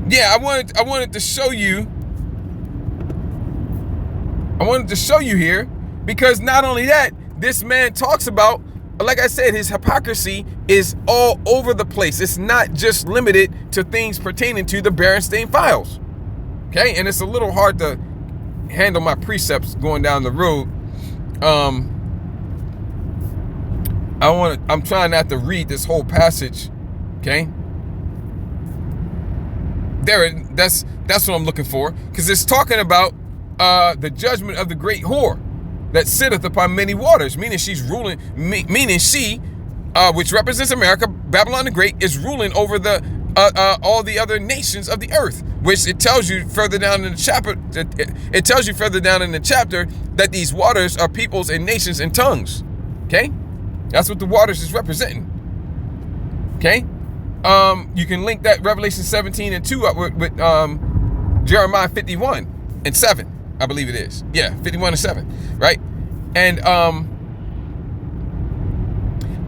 yeah, I wanted to show you. I wanted to show you here, because not only that, this man talks about, like I said, his hypocrisy is all over the place. It's not just limited to things pertaining to the Berenstain Files. Okay, and it's a little hard to handle my precepts going down the road. I'm trying not to read this whole passage. Okay. That's what I'm looking for, because it's talking about the judgment of the great whore that sitteth upon many waters, meaning she's ruling, meaning she, which represents America, Babylon the Great, is ruling over the all the other nations of the earth, which it tells you further down in the chapter. It tells you further down in the chapter that these waters are peoples and nations and tongues. Okay, that's what the waters is representing. Okay. You can link that Revelation 17 and 2 up with Jeremiah 51 and 7, I believe it is. Yeah, 51 and 7, right? And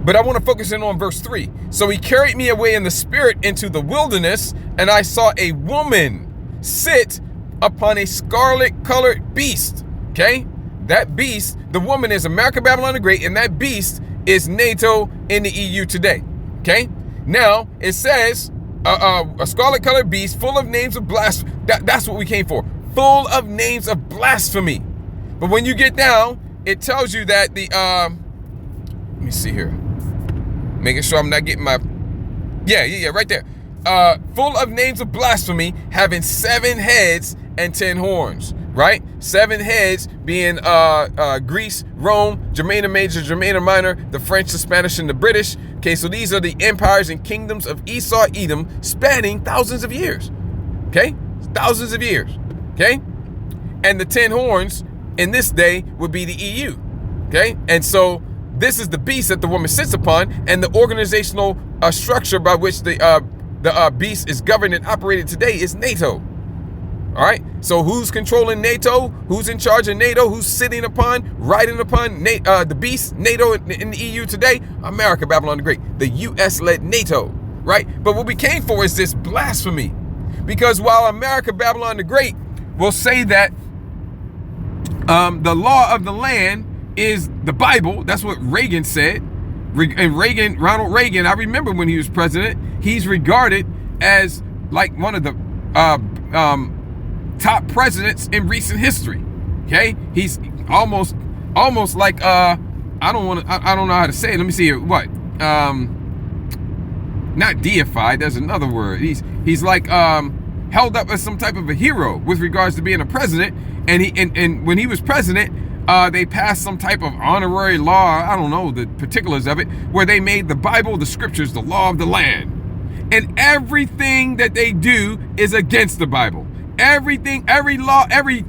but I want to focus in on verse 3. So he carried me away in the spirit into the wilderness, and I saw a woman sit upon a scarlet-colored beast. Okay, that beast, the woman, is America, Babylon the Great, and that beast is NATO in the EU today. Okay. Now, it says a scarlet-colored beast full of names of blasphemy. That's what we came for. Full of names of blasphemy. But when you get down, it tells you that the, let me see here. Making sure I'm not getting my, yeah, right there. Full of names of blasphemy, having 7 heads and 10 horns, right? 7 heads being Greece, Rome, Germania Major, Germania Minor, the French, the Spanish, and the British. Okay, so these are the empires and kingdoms of Esau, Edom, spanning thousands of years. Okay, thousands of years. Okay, and the 10 horns in this day would be the EU. Okay, and so this is the beast that the woman sits upon, and the organizational structure by which the beast is governed and operated today is NATO. All right, so who's controlling NATO? Who's in charge of NATO? Who's sitting upon, riding upon the beast, NATO in the EU today? America, Babylon the Great, the US-led NATO, right? But what we came for is this blasphemy, because while America, Babylon the Great will say that the law of the land is the Bible, that's what Reagan said, and Ronald Reagan, I remember when he was president, he's regarded as like one of the top presidents in recent history. Okay, he's almost like I don't know how to say it. Let me see here. What? Not deified. There's another word. He's like held up as some type of a hero with regards to being a president. And when he was president, they passed some type of honorary law. I don't know the particulars of it, where they made the Bible, the scriptures, the law of the land, and everything that they do is against the Bible. Everything, every law, every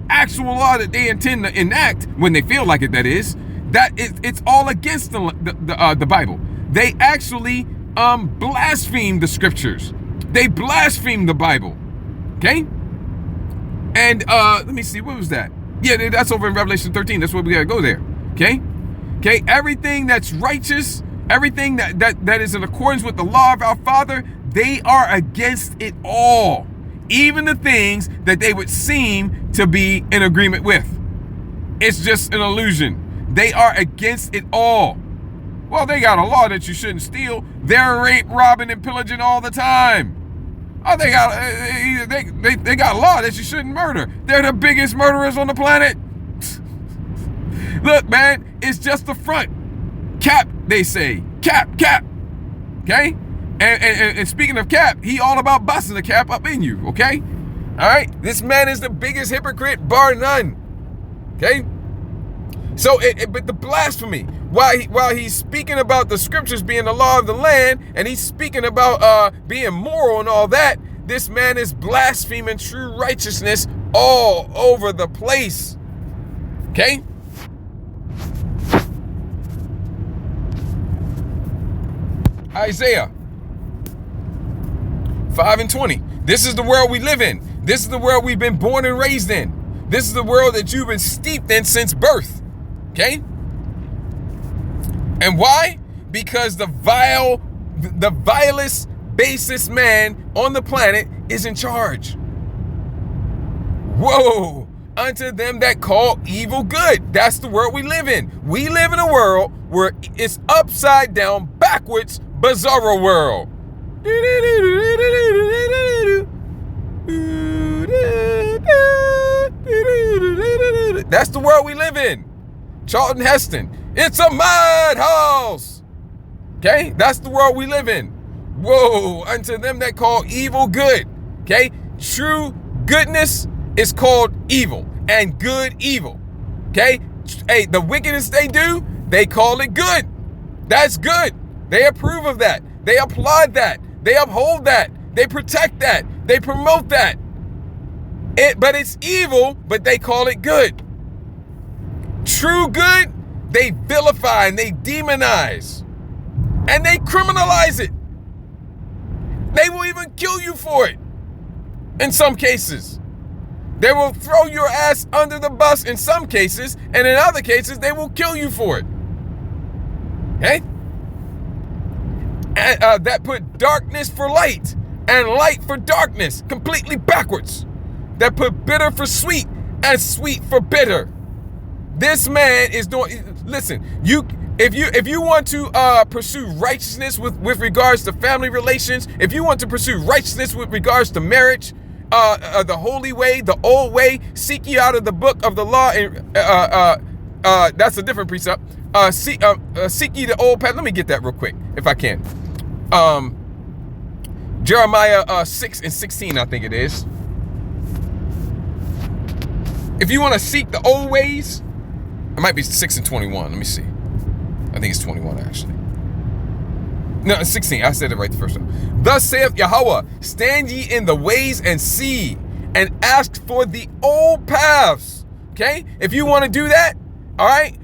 actual law that they intend to enact, when they feel like it, it's all against the Bible. they actually blaspheme the scriptures. They blaspheme the Bible. Okay? And let me see, what was that? Yeah, that's over in Revelation 13. That's where we gotta go there. Okay? Okay, everything that's righteous, everything that is in accordance with the law of our Father, they are against it all. Even the things that they would seem to be in agreement with. It's just an illusion. They are against it all. Well, they got a law that you shouldn't steal. They're rape, robbing, and pillaging all the time. Oh, they got a law that you shouldn't murder. They're the biggest murderers on the planet. Look, man, it's just the front. Cap, they say. Cap. Okay? And speaking of Cap, he all about busting the cap up in you, okay? All right? This man is the biggest hypocrite, bar none. Okay? So, but the blasphemy, while he's speaking about the scriptures being the law of the land, and he's speaking about being moral and all that, this man is blaspheming true righteousness all over the place. Okay? Isaiah 5:20. This is the world we live in. This is the world we've been born and raised in. This is the world that you've been steeped in since birth. Okay? And why? Because the vilest, basest man on the planet is in charge. Whoa! Unto them that call evil good. That's the world we live in. We live in a world where it's upside down, backwards, bizarro world. That's the world we live in. Charlton Heston. It's a madhouse. Okay? That's the world we live in. Whoa. Unto them that call evil good. Okay? True goodness is called evil. And good evil. Okay? Hey, the wickedness they do, they call it good. That's good. They approve of that. They applaud that. They uphold that. They protect that. They promote that. But it's evil, but they call it good. True good, they vilify and they demonize. And they criminalize it. They will even kill you for it. In some cases. They will throw your ass under the bus in some cases, and in other cases, they will kill you for it. Okay? And that put darkness for light and light for darkness, completely backwards. That put bitter for sweet and sweet for bitter. This man is doing. Listen, if you want to pursue righteousness with regards to family relations, if you want to pursue righteousness with regards to marriage, the holy way, the old way, seek ye out of the book of the law, and that's a different precept. Seek ye the old path. Let me get that real quick, if I can. Jeremiah 6:16, I think it is. If you want to seek the old ways, it might be 6:21. Let me see. I think it's 21 actually. No, it's 16. I said it right the first time. Thus saith Yahweh, stand ye in the ways and see, and ask for the old paths. Okay? If you want to do that, all right,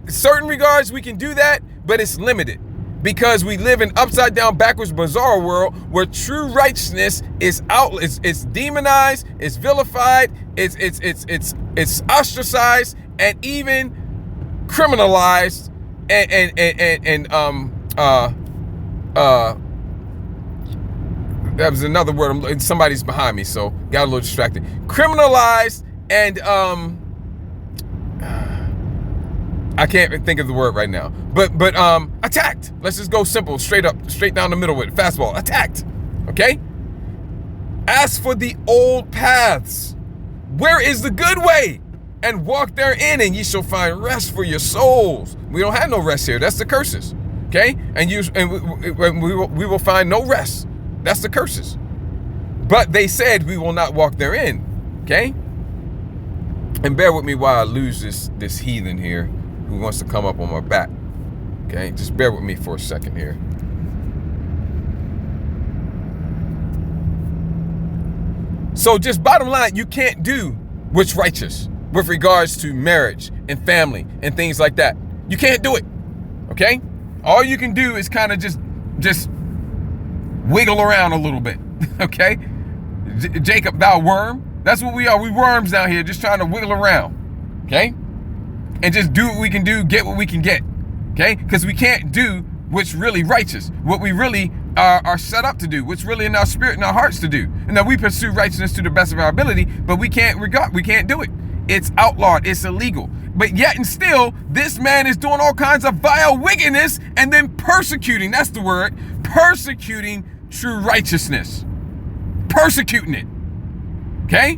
certain regards we can do that, but it's limited. Because we live in upside down, backwards, bizarre world where true righteousness is it's demonized, it's vilified, it's ostracized, and even criminalized, and that was another word. Somebody's behind me, so got a little distracted. Criminalized and I can't think of the word right now. But attacked. Let's just go simple, straight up, straight down the middle with it. Fastball. Attacked. Okay? Ask for the old paths. Where is the good way? And walk therein, and ye shall find rest for your souls. We don't have no rest here. That's the curses. Okay? And we will find no rest. That's the curses. But they said we will not walk therein. Okay? And bear with me while I lose this heathen here who wants to come up on my back. Okay, just bear with me for a second here. So just bottom line, you can't do what's righteous with regards to marriage and family and things like that. You can't do it. Okay? All you can do is kind of just wiggle around a little bit, okay? Jacob, thou worm. That's what we are. We worms down here, just trying to wiggle around, okay? And just do what we can do, get what we can get, okay? Because we can't do what's really righteous, what we really are set up to do, what's really in our spirit and our hearts to do. And that we pursue righteousness to the best of our ability, but we can't do it. It's outlawed, it's illegal. But yet and still, this man is doing all kinds of vile wickedness and then persecuting, that's the word, persecuting true righteousness. Persecuting it. Okay?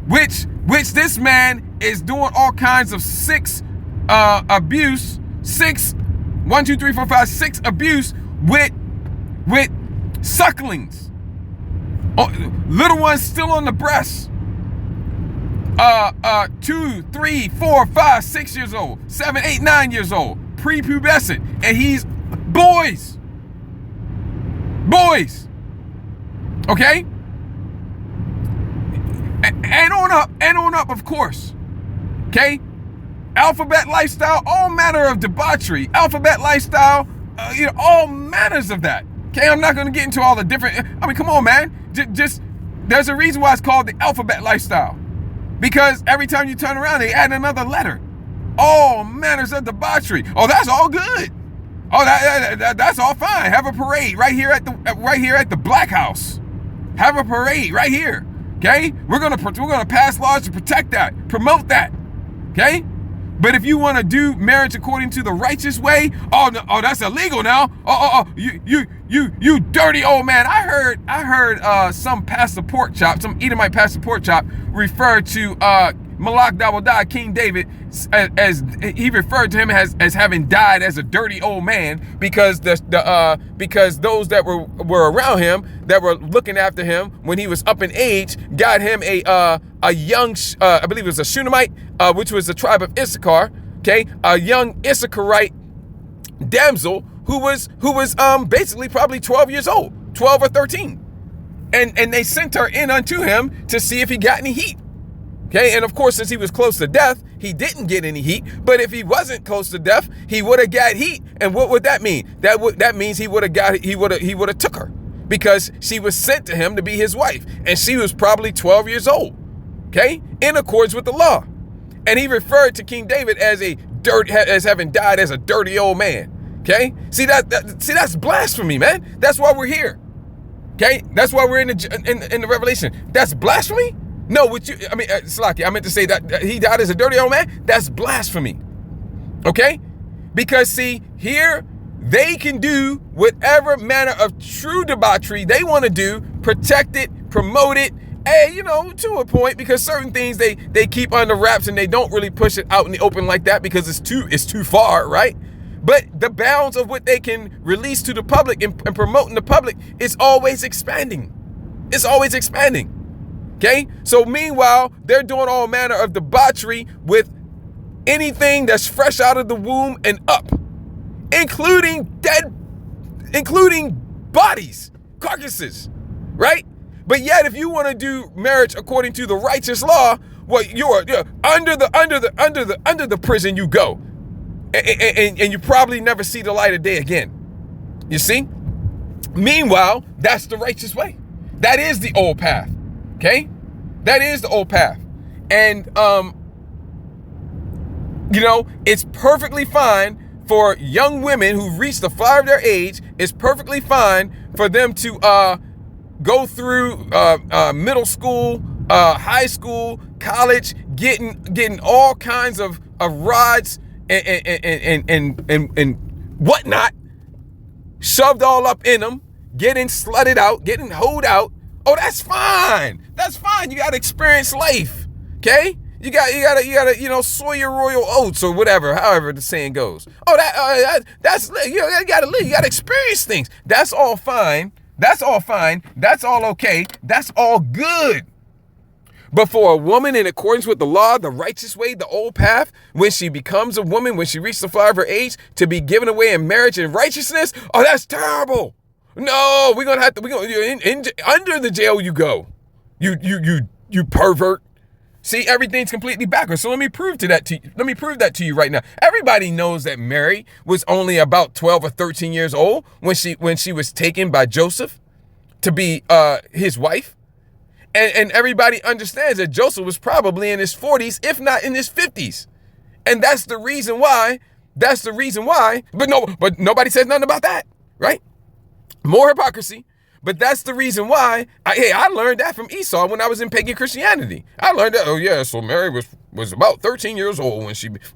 Which this man is doing all kinds of six abuse with sucklings. Little ones still on the breast. 2, 3, 4, 5, 6 years old, 7, 8, 9 years old, prepubescent, and he's boys, okay, and on up, of course, okay, alphabet lifestyle, all manner of debauchery, alphabet lifestyle, all manners of that, okay. I'm not going to get into all the different, I mean, come on, man, just there's a reason why it's called the alphabet lifestyle. Because every time you turn around, they add another letter. All manners of debauchery. Oh, that's all good. Oh, that's all fine. Have a parade right here at the Black House. Have a parade right here. Okay? We're gonna pass laws to protect that, promote that. Okay? But if you want to do marriage according to the righteous way, oh, that's illegal now. You dirty old man. I heard some pastor pork chop, some Edomite pastor pork chop refer to Malak Dawadah, King David, as he referred to him as having died as a dirty old man because because those that were around him, that were looking after him when he was up in age, got him a young, I believe it was a Shunammite, which was the tribe of Issachar, okay, a young Issacharite damsel who was basically probably 12 years old, 12 or 13, and they sent her in unto him to see if he got any heat. Okay, and of course, since he was close to death, he didn't get any heat. But if he wasn't close to death, he would have got heat. And what would that mean? That means he would have took her, because she was sent to him to be his wife, and she was probably 12 years old. Okay, in accordance with the law. And he referred to King David as having died as a dirty old man. Okay, see that's blasphemy, man. That's why we're here. Okay, that's why we're in the Revelation. That's blasphemy. No, Slaki, I meant to say that he died as a dirty old man. That's blasphemy. Okay? Because see, here they can do whatever manner of true debauchery they want to do, protect it, promote it, to a point, because certain things they keep under wraps and they don't really push it out in the open like that because it's too far, right? But the bounds of what they can release to the public and promote in the public is always expanding. It's always expanding. Okay, so meanwhile, they're doing all manner of debauchery with anything that's fresh out of the womb and up, including bodies, carcasses, right? But yet, if you want to do marriage according to the righteous law, well, you're under the prison you go, and you probably never see the light of day again. You see? Meanwhile, that's the righteous way. That is the old path. Okay? That is the old path. And, it's perfectly fine for young women who've reached the flower of their age. It's perfectly fine for them to go through middle school, high school, college, getting all kinds of rods and whatnot shoved all up in them, getting slutted out, getting hoed out. Oh, that's fine. That's fine. You gotta experience life. Okay? You gotta sow your royal oats or whatever, however the saying goes. Oh, that's you gotta live. You gotta experience things. That's all fine. That's all fine. That's all okay. That's all good. But for a woman in accordance with the law, the righteous way, the old path, when she becomes a woman, when she reaches the flower of her age, to be given away in marriage and righteousness, oh, that's terrible. No, we're gonna under the jail you go. You pervert. See, everything's completely backwards. So let me prove that to you right now. Everybody knows that Mary was only about 12 or 13 years old when she was taken by Joseph to be his wife. And everybody understands that Joseph was probably in his 40s, if not in his 50s. And that's the reason why. But nobody says nothing about that, right? More hypocrisy. But that's the reason why. I learned that from Esau when I was in pagan Christianity. I learned that. Oh yeah, so Mary was about 13 years old when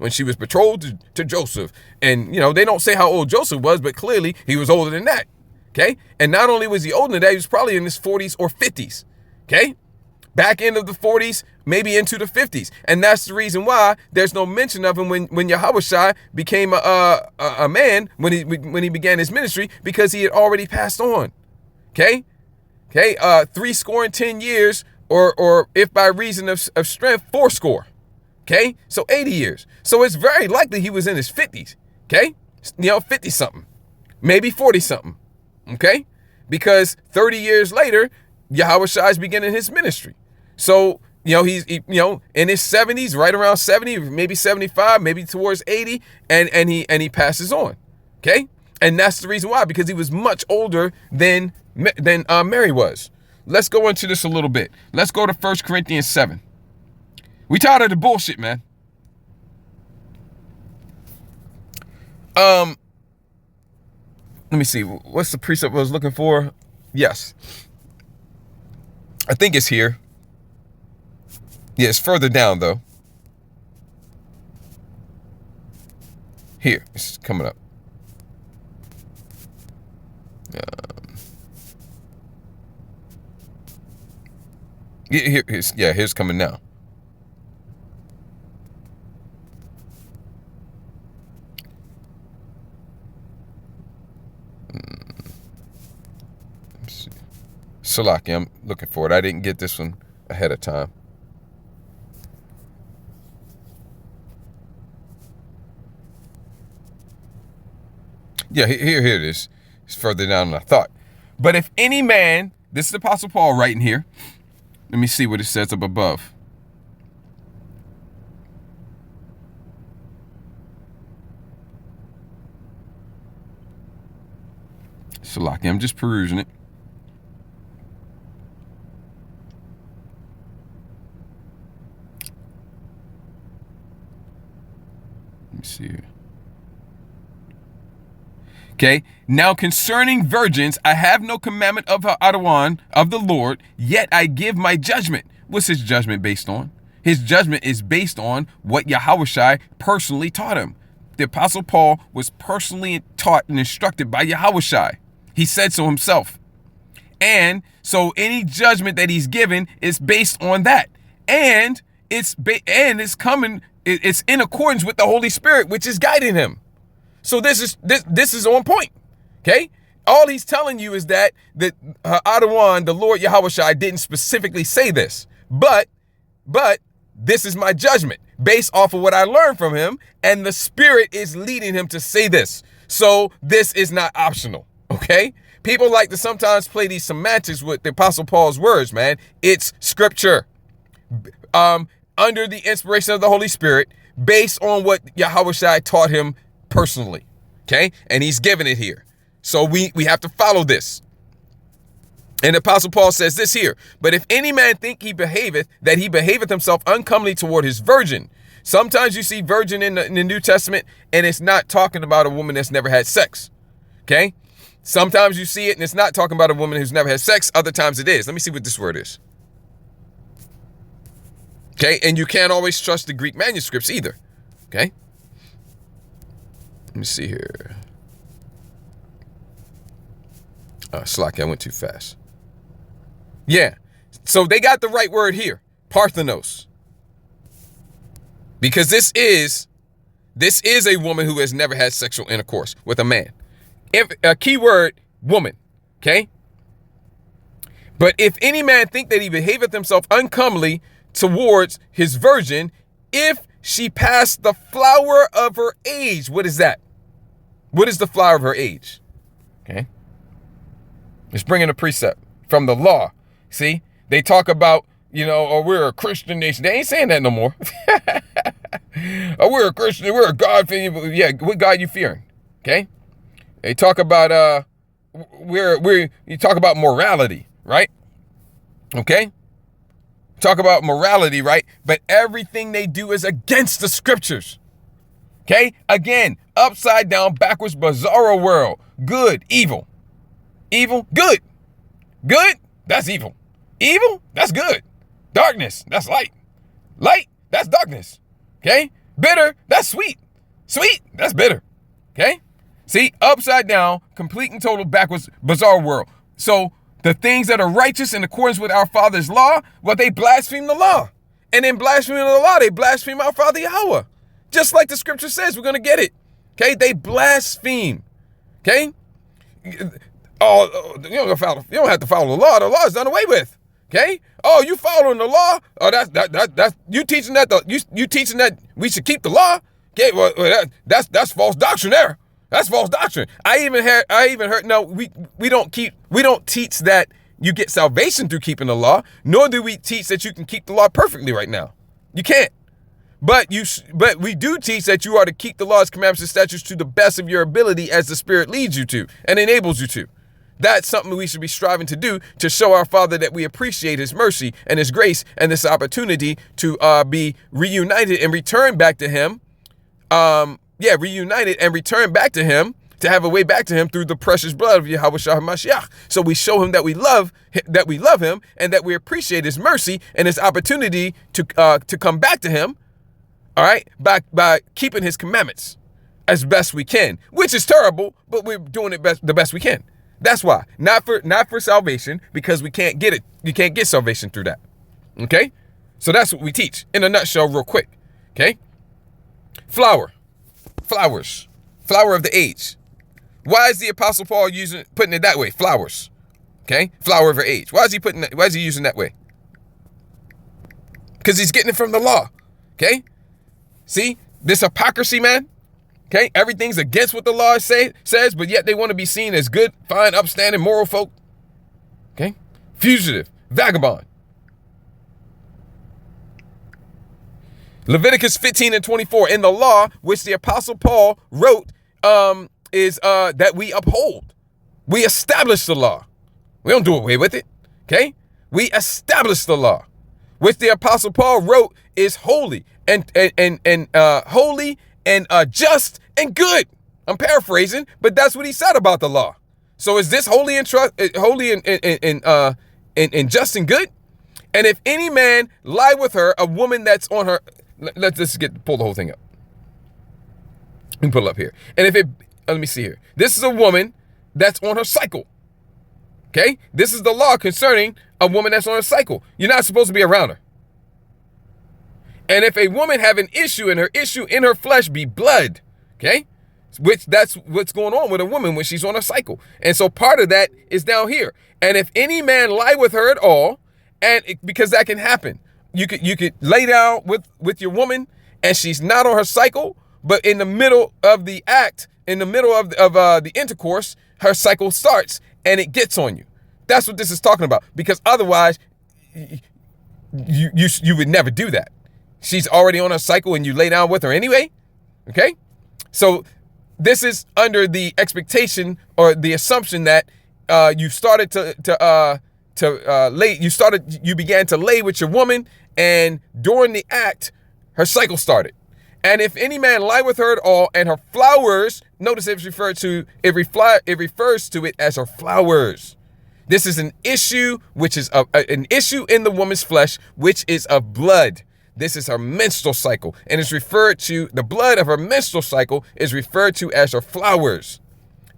she was betrothed to Joseph. And they don't say how old Joseph was, but clearly he was older than that. Okay, and not only was he older than that, he was probably in his 40s or 50s. Okay, back end of the 40s, maybe into the 50s, and that's the reason why there's no mention of him when Yahushua became a man when he began his ministry, because he had already passed on. Okay, 70 years, or if by reason of strength, 80. Okay, so 80 years. So it's very likely he was in his 50s. Okay, 50 something, maybe 40 something. Okay, because 30 years later, Yahushua is beginning his ministry. So he's in his 70s, right around 70, maybe 75, maybe towards 80, and he passes on. Okay, and that's the reason why, because he was much older than Mary was. Let's go into this a little bit. Let's go to 1 Corinthians 7. We tired of the bullshit, man. Let me see. What's the precept I was looking for? Yes. I think it's here. Yeah, it's further down, though. Here. It's coming up. Here's coming now. Salaki, I'm looking for it. I didn't get this one ahead of time. Yeah, here it is. It's further down than I thought. But if any man, this is the Apostle Paul writing here. Let me see what it says up above. Salaki, I'm just perusing it. Let me see here. Okay, now concerning virgins, I have no commandment of Adawan, of the Lord, yet I give my judgment. What's his judgment based on? His judgment is based on what Yahushua personally taught him. The Apostle Paul was personally taught and instructed by Yahushua. He said so himself. And so any judgment that he's given is based on that. And it's in accordance with the Holy Spirit, which is guiding him. So this is on point. Okay, all he's telling you is that Adawan, the Lord Yahushua, didn't specifically say this, but this is my judgment based off of what I learned from him, and the Spirit is leading him to say this. So this is not optional. Okay, people like to sometimes play these semantics with the Apostle Paul's words. Man, it's scripture, under the inspiration of the Holy Spirit, based on what Yahushua taught him personally. Okay, and he's given it here. So we have to follow this. And the Apostle Paul says this here: but if any man think he behaveth himself uncomely toward his virgin. Sometimes you see virgin in the New Testament, and it's not talking about a woman that's never had sex. Okay, sometimes you see it and it's not talking about a woman who's never had sex. Other times it is. Let me see what this word is. Okay, and you can't always trust the Greek manuscripts either. Okay, let me see here. Slack, I went too fast. Yeah, so they got the right word here, Parthenos. Because this is a woman who has never had sexual intercourse with a man. If a key word, woman, okay? But if any man think that he behaveth himself uncomely towards his virgin, if she passed the flower of her age. What is that? What is the flower of her age? Okay. Let's bring in a precept from the law. See, they talk about or we're a Christian nation. They ain't saying that no more. Or we're a Christian, we're a God fearing. Yeah, what God you fearing? Okay? They talk about you talk about morality, right? Okay? Talk about morality, right? But everything they do is against the scriptures. Okay? Again, upside down, backwards, bizarro world. Good, evil. Evil, good. Good, that's evil. Evil, that's good. Darkness, that's light. Light, that's darkness. Okay? Bitter, that's sweet. Sweet, that's bitter. Okay? See, upside down, complete and total backwards, bizarre world. So the things that are righteous in accordance with our Father's law, well, they blaspheme the law. And in blaspheming the law, they blaspheme our Father Yahweh. Just like the scripture says, we're going to get it. Okay? They blaspheme. Okay? Oh, you don't have to follow the law. The law is done away with. Okay? Oh, you following the law? Oh, that's you teaching that you teaching that we should keep the law? Okay, well that's false doctrine there. That's false doctrine. I even heard no, we don't teach that you get salvation through keeping the law, nor do we teach that you can keep the law perfectly right now. You can't. But we do teach that you are to keep the laws, commandments, and statutes to the best of your ability as the Spirit leads you to and enables you to. That's something we should be striving to do to show our Father that we appreciate his mercy and his grace and this opportunity to be reunited and return back to him. Reunited and return back to him, to have a way back to him through the precious blood of Yahweh Shah HaMashiach. So we show him that we love him and that we appreciate his mercy and his opportunity to come back to him. All right, by keeping his commandments as best we can, which is terrible, but we're doing it the best we can. That's why. Not for salvation, because we can't get it. You can't get salvation through that. Okay? So that's what we teach in a nutshell real quick. Okay? Flowers. Flower of the age. Why is the Apostle Paul putting it that way? Flowers. Okay? Flower of her age. Why is he using that way? Because he's getting it from the law. Okay? See? This hypocrisy, man. Okay, everything's against what the law says, but yet they want to be seen as good, fine, upstanding, moral folk. Okay, fugitive, vagabond. Leviticus 15:24, in the law which the Apostle Paul wrote, is that we uphold. We establish the law. We don't do away with it. Okay, we establish the law, which the Apostle Paul wrote is holy and holy and just and good. I'm paraphrasing, but that's what he said about the law. So is this holy and just and good? And if any man lie with her, a woman that's on her, let's pull the whole thing up. Let me pull it up here. And let me see here. This is a woman that's on her cycle. Okay, this is the law concerning a woman that's on her cycle. You're not supposed to be around her. And if a woman have an issue and her issue in her flesh be blood, okay, which that's what's going on with a woman when she's on a cycle. And so part of that is down here. And if any man lie with her at all, because that can happen, you could lay down with your woman and she's not on her cycle, but in the middle of the act, in the middle of the intercourse, her cycle starts and it gets on you. That's what this is talking about, because otherwise you would never do that. She's already on her cycle and you lay down with her anyway. Okay? So this is under the expectation or the assumption that you started you began to lay with your woman, and during the act, her cycle started. And if any man lie with her at all, and her flowers, notice it refers to it as her flowers. This is an issue which is an issue in the woman's flesh, which is of blood. This is her menstrual cycle, and it's referred to, the blood of her menstrual cycle is referred to as her flowers.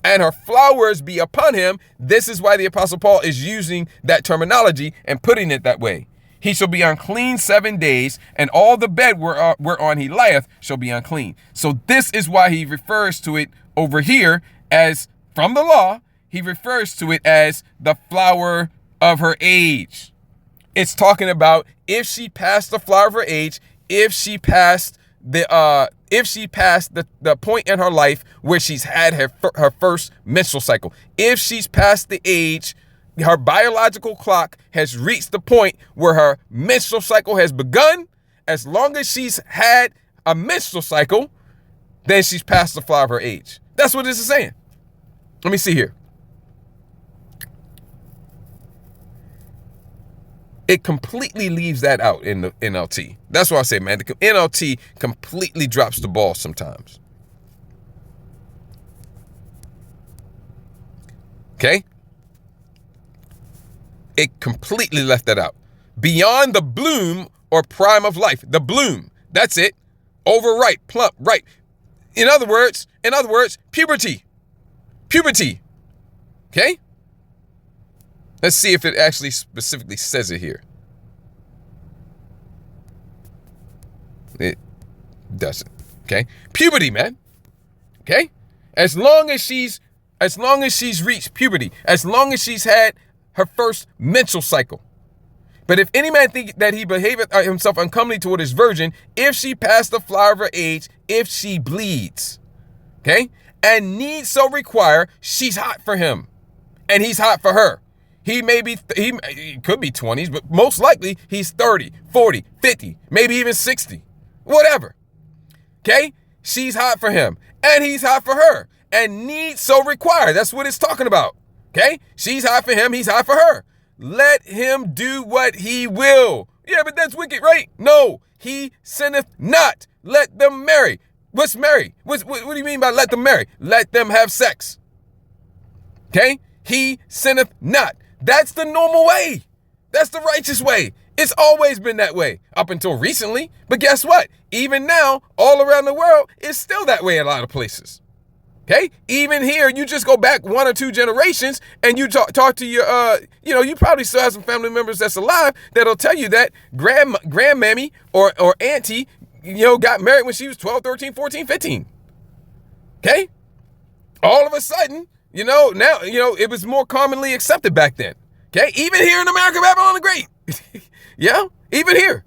And her flowers be upon him. This is why the Apostle Paul is using that terminology and putting it that way. He shall be unclean 7 days, and all the bed whereon he lieth shall be unclean. So this is why he refers to it over here as, from the law, he refers to it as the flower of her age. It's talking about if she passed the flower of her age, if she passed the point in her life where she's had her first menstrual cycle, if she's past the age, her biological clock has reached the point where her menstrual cycle has begun. As long as she's had a menstrual cycle, then she's past the flower of her age. That's what this is saying. Let me see here. It completely leaves that out in the NLT. That's why I say, man, the NLT completely drops the ball sometimes. Okay? It completely left that out. Beyond the bloom or prime of life. The bloom. That's it. Overripe, plump, ripe. In other words, puberty. Puberty. Okay? Let's see if it actually specifically says it here. It doesn't. Okay? Puberty, man. Okay? As long as she's reached puberty, as long as she's had her first menstrual cycle. But if any man think that he behaveth himself uncomely toward his virgin, if she pass the flower of her age, if she bleeds, okay, and need so require, she's hot for him, and he's hot for her. He could be 20s, but most likely he's 30, 40, 50, maybe even 60, whatever. Okay, she's hot for him, and he's hot for her, and need so require. That's what it's talking about. Okay, she's hot for him, he's hot for her. Let him do what he will. Yeah, but that's wicked, right? No, he sinneth not. Let them marry. What's marry? What do you mean by let them marry? Let them have sex. Okay? He sinneth not. That's the normal way. That's the righteous way. It's always been that way up until recently. But guess what? Even now, all around the world, it's still that way in a lot of places. Okay, even here, you just go back 1 or 2 generations and you talk to your, you probably still have some family members that's alive that'll tell you that grandmammy or auntie, got married when she was 12, 13, 14, 15. Okay, all of a sudden, now, it was more commonly accepted back then. Okay, even here in America, Babylon the Great. Yeah, even here.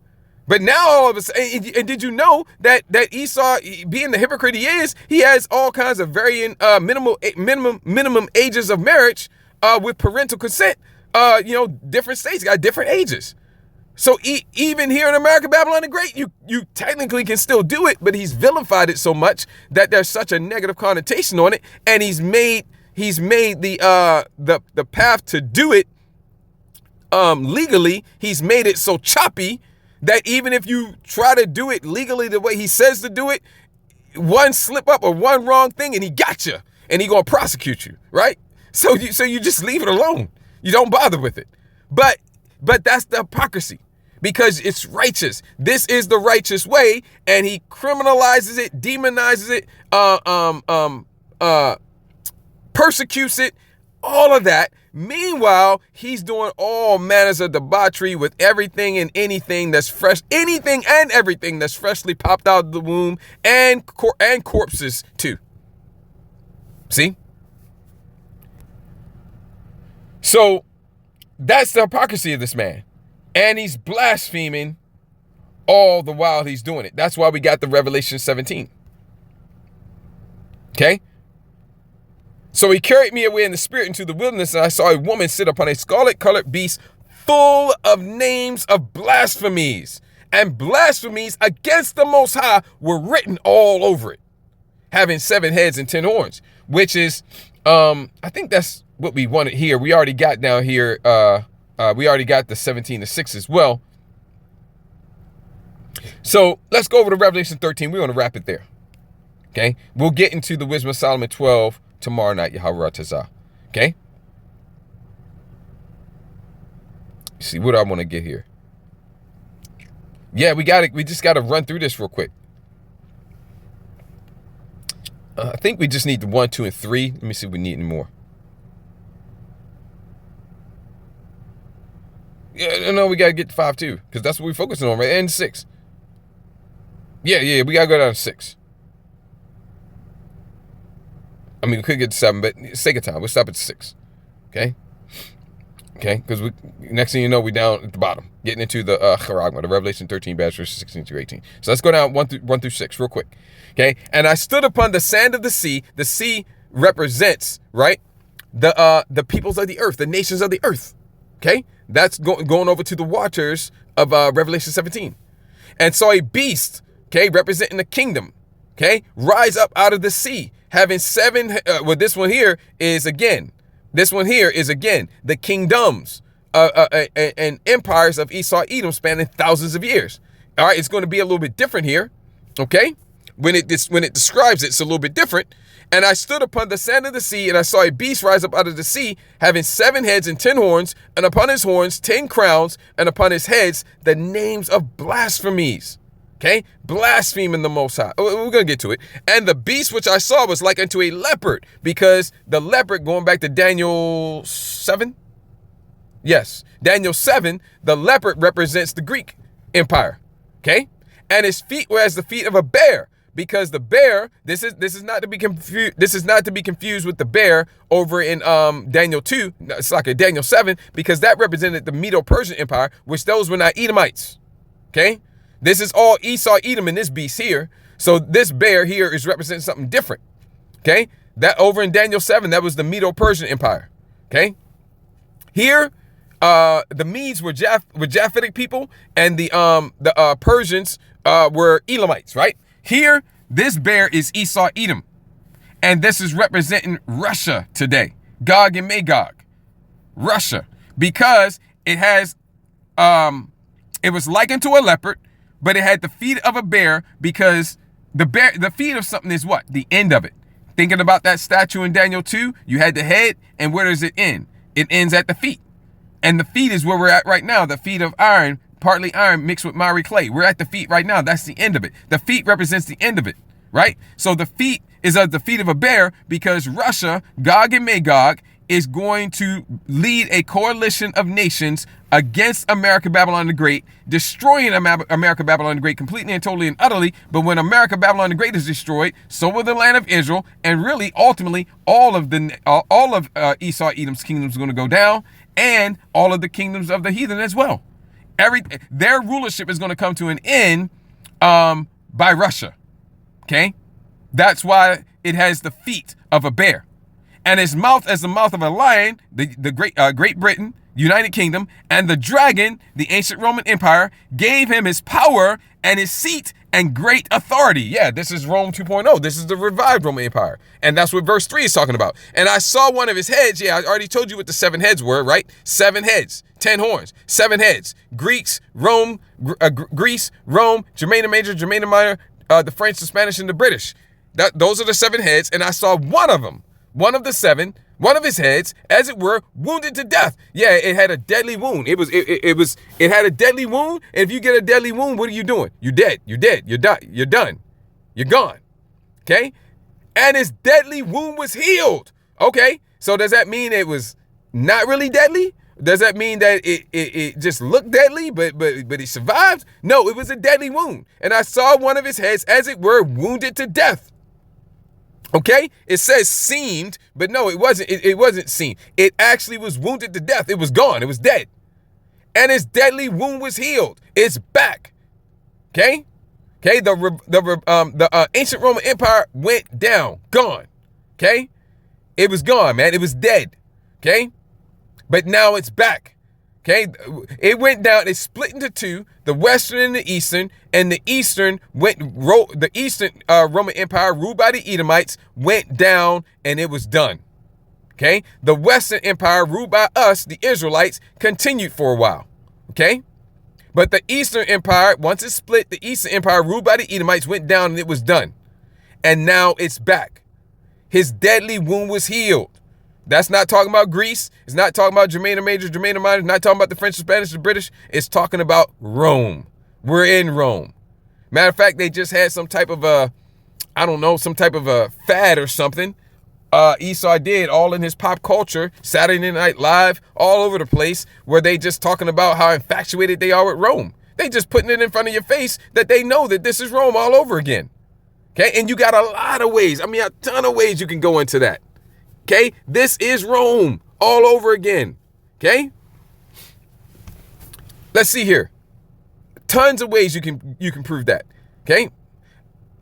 But now all of a sudden, and did you know that Esau, being the hypocrite he is, he has all kinds of varying minimum ages of marriage with parental consent. Different states got different ages. So even here in America, Babylon the Great, you technically can still do it, but he's vilified it so much that there's such a negative connotation on it, and he's made the path to do it legally. He's made it so choppy that even if you try to do it legally the way he says to do it, one slip up or one wrong thing and he got you, and he gonna prosecute you, right? So you just leave it alone. You don't bother with it. But that's the hypocrisy, because it's righteous. This is the righteous way, and he criminalizes it, demonizes it, persecutes it, all of that. Meanwhile, he's doing all manners of debauchery with everything and anything that's fresh, anything and everything that's freshly popped out of the womb, and corpses too. See? So that's the hypocrisy of this man. And he's blaspheming all the while he's doing it. That's why we got the Revelation 17. Okay? So he carried me away in the spirit into the wilderness, and I saw a woman sit upon a scarlet-colored beast full of names of blasphemies. And blasphemies against the Most High were written all over it, having 7 heads and 10 horns, which is, I think that's what we wanted here. We already got down here, we already got the 17-6 as well. So let's go over to Revelation 13. We're going to wrap it there. Okay? We'll get into the Wisdom of Solomon 12 tomorrow night, Yahweh Tazah. Okay? See, what do I want to get here? Yeah, we just got to run through this real quick. I think we just need the 1, 2, and 3. Let me see if we need any more. Yeah, no, we got to get to 5 too, because that's what we're focusing on, right? And 6. Yeah, we got to go down to 6. I mean, we could get to 7, but sake of time, we'll stop at 6. Okay? Okay? Because next thing you know, we're down at the bottom, getting into the charagma, the Revelation 13, verses 16 through 18. So let's go down 1 through 6 real quick. Okay? And I stood upon the sand of the sea. The sea represents, right, the peoples of the earth, the nations of the earth. Okay, that's going over to the waters of Revelation 17, and saw a beast, okay, representing the kingdom, okay, rise up out of the sea, having seven. Well, this one here is again the kingdoms and empires of Esau, Edom, spanning thousands of years. All right, it's going to be a little bit different here, okay? When it describes it, it's a little bit different. And I stood upon the sand of the sea, and I saw a beast rise up out of the sea, having 7 heads and 10 horns, and upon his horns 10 crowns, and upon his heads the names of blasphemies. Okay, blaspheming the Most High. We're going to get to it. And the beast which I saw was like unto a leopard, because the leopard, going back to Daniel 7. Yes, Daniel 7, the leopard represents the Greek Empire. Okay, and his feet were as the feet of a bear, because the bear, this is not to be confused. This is not to be confused with the bear over in Daniel 2. It's like a Daniel 7, because that represented the Medo-Persian Empire, which those were not Edomites. Okay, this is all Esau, Edom in this beast here. So this bear here is representing something different. Okay, that over in Daniel 7, that was the Medo-Persian Empire. Okay, here the Medes were Japhetic people, and the Persians were Elamites, right? Here, this bear is Esau, Edom, and this is representing Russia today, Gog and Magog, Russia, because it has, it was likened to a leopard, but it had the feet of a bear, because the feet of something is what? The end of it. Thinking about that statue in Daniel 2, you had the head, and where does it end? It ends at the feet. And the feet is where we're at right now, the feet of iron, partly iron mixed with miry clay. We're at the feet right now. That's the end of it. The feet represents the end of it, right? So the feet is at the feet of a bear, because Russia, Gog and Magog, is going to lead a coalition of nations against America, Babylon the Great, destroying America, Babylon the Great completely and totally and utterly. But when America, Babylon the Great is destroyed, so will the land of Israel, and really, ultimately, all of Esau, Edom's kingdom is going to go down, and all of the kingdoms of the heathen as well. Their rulership is going to come to an end by Russia. Okay, that's why it has the feet of a bear, and his mouth as the mouth of a lion. The Great Britain, United Kingdom, and the dragon, the ancient Roman Empire, gave him his power and his seat and great authority. Yeah, this is Rome 2.0. This is the revived Roman Empire. And that's what verse 3 is talking about. And I saw one of his heads. Yeah, I already told you what the 7 heads were, right? 7 heads, 10 horns, 7 heads. Greece, Rome, Germania Major, Germania Minor, the French, the Spanish, and the British. Those are the 7 heads. And I saw one of them, one of the 7, one of his heads, as it were, wounded to death. Yeah, it had a deadly wound. It had a deadly wound. And if you get a deadly wound, what are you doing? You're dead. You're dead. You're done. You're done. You're gone. Okay? And his deadly wound was healed. Okay? So does that mean it was not really deadly? Does that mean that it just looked deadly, but he survived? No, it was a deadly wound. And I saw one of his heads, as it were, wounded to death. Okay, it says seemed, but no, it wasn't. It wasn't seen. It actually was wounded to death. It was gone. It was dead, and his deadly wound was healed. It's back. Okay, the ancient Roman Empire went down, gone. Okay, it was gone, man. It was dead. Okay, but now it's back. Okay, it went down. It split into 2, the Western and the Eastern, and the Eastern Roman Empire, ruled by the Edomites, went down, and it was done. Okay, the Western Empire, ruled by us, the Israelites, continued for a while. Okay, but the Eastern Empire, once it split, the Eastern Empire, ruled by the Edomites, went down, and it was done. And now it's back. His deadly wound was healed. That's not talking about Greece. It's not talking about Germania Major, Germania Minor. It's not talking about the French, the Spanish, the British. It's talking about Rome. We're in Rome. Matter of fact, they just had some type of a fad or something. Esau did, all in his pop culture, Saturday Night Live, all over the place, where they just talking about how infatuated they are with Rome. They just putting it in front of your face that they know that this is Rome all over again. Okay, and you got a lot of ways. I mean, a ton of ways you can go into that. Okay, this is Rome all over again. Okay, let's see here. Tons of ways you can prove that. Okay,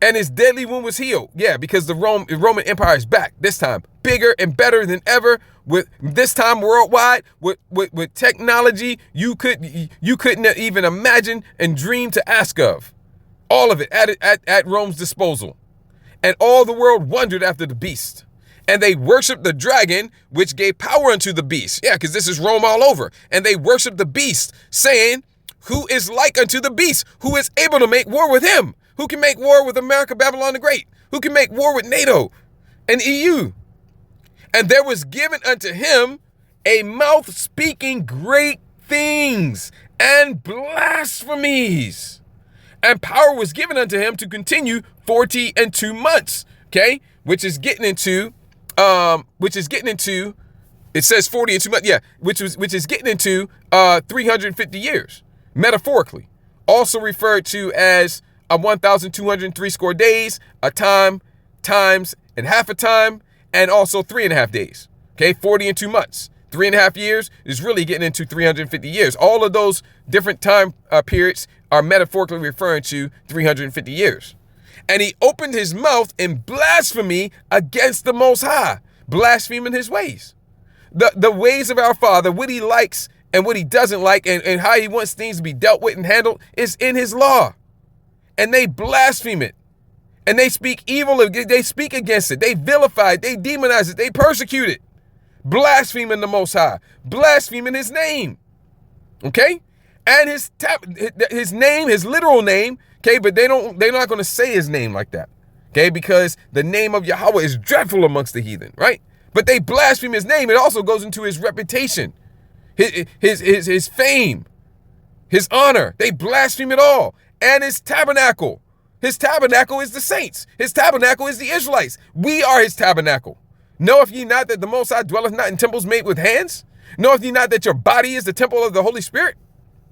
and his deadly wound was healed. Yeah, because the Roman Empire is back this time. bigger and better than ever. With this time worldwide, with technology you couldn't even imagine and dream to ask of. All of it at Rome's disposal. And all the world wondered after the beast. And they worshiped the dragon, which gave power unto the beast. Yeah, because this is Rome all over. And they worshiped the beast, saying, who is like unto the beast? Who is able to make war with him? Who can make war with America, Babylon the Great? Who can make war with NATO and EU? And there was given unto him a mouth speaking great things and blasphemies. And power was given unto him to continue 42 months. Okay, which is getting into, it says 40 and 2 months. Yeah, which is getting into 350 years, metaphorically. Also referred to as 1,203 score days, a time, times, and half a time, and also 3.5 days. Okay, 40 and 2 months. 3.5 years is really getting into 350 years. All of those different time periods are metaphorically referring to 350 years. And he opened his mouth in blasphemy against the Most High, blaspheming his ways. The ways of our Father, what he likes and what he doesn't like, and how he wants things to be dealt with and handled, is in his law. And they blaspheme it. And they speak evil, they speak against it, they vilify it, they demonize it, they persecute it. Blaspheming the Most High, blaspheming his name. Okay? And his name, his literal name, okay, but they're not going to say his name like that. Okay, because the name of Yahweh is dreadful amongst the heathen, right? But they blaspheme his name. It also goes into his reputation, his fame, his honor. They blaspheme it all. And his tabernacle. His tabernacle is the saints. His tabernacle is the Israelites. We are his tabernacle. Knoweth ye not that the Most High dwelleth not in temples made with hands? Knoweth ye not that your body is the temple of the Holy Spirit?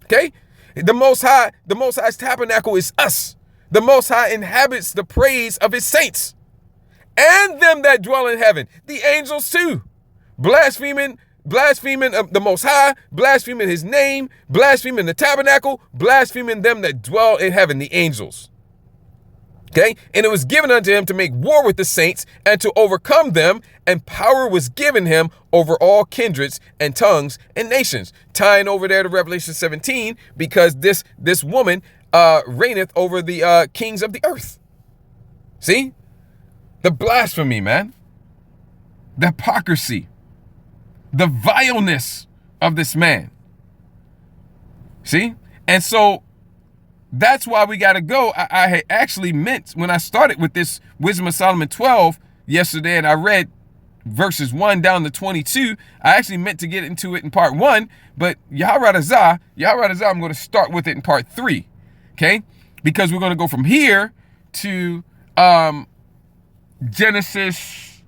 Okay? The Most High's tabernacle is us. The Most High inhabits the praise of his saints. And them that dwell in heaven, the angels too. Blaspheming the Most High, blaspheming his name, blaspheming the tabernacle, blaspheming them that dwell in heaven, the angels. Okay, and it was given unto him to make war with the saints and to overcome them, and power was given him over all kindreds and tongues and nations. Tying over there to Revelation 17, because this woman reigneth over the kings of the earth. See? The blasphemy, man. The hypocrisy. The vileness of this man. See? And so that's why we got to go. I had actually meant, when I started with this Wisdom of Solomon 12 yesterday, and I read verses 1 down to 22, I actually meant to get into it in part 1, but Yahweh Razah, I'm going to start with it in part 3, okay? Because we're going to go from here to Genesis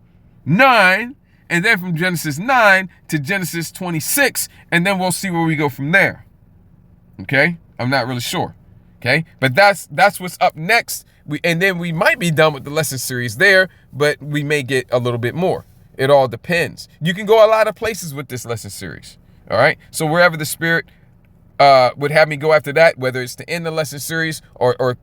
9, and then from Genesis 9 to Genesis 26, and then we'll see where we go from there, okay? I'm not really sure. Okay, but that's what's up next. And then we might be done with the lesson series there, but we may get a little bit more. It all depends. You can go a lot of places with this lesson series. All right. So wherever the Spirit would have me go after that, whether it's to end the lesson series or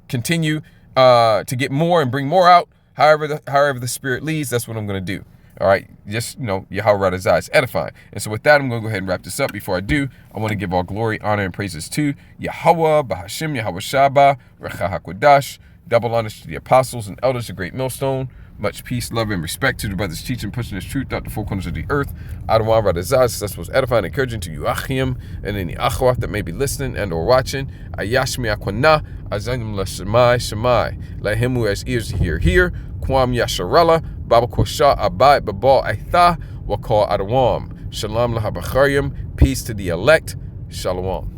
continue to get more and bring more out, however the Spirit leads, that's what I'm going to do. All right, just, Yahweh Razah is edifying. And so with that, I'm going to go ahead and wrap this up. Before I do, I want to give all glory, honor, and praises to Yahweh, Bahashim, Yahweh Shabbat, Recha HaKodash. Double honors to the apostles and elders of Great Millstone. Much peace, love, and respect to the brothers teaching, pushing this truth out the four corners of the earth. Adonai Razah, that's what's edifying and encouraging to you, Achim, and any Achwah that may be listening and or watching. Ayashmi Akwana, Azanim Shemai. Let him who has ears to hear. Kwam Yasharala, Baba Kosha Abai Babal Aitha, Wakal Adawam. Shalom Lahabachariam, peace to the elect. Shalom.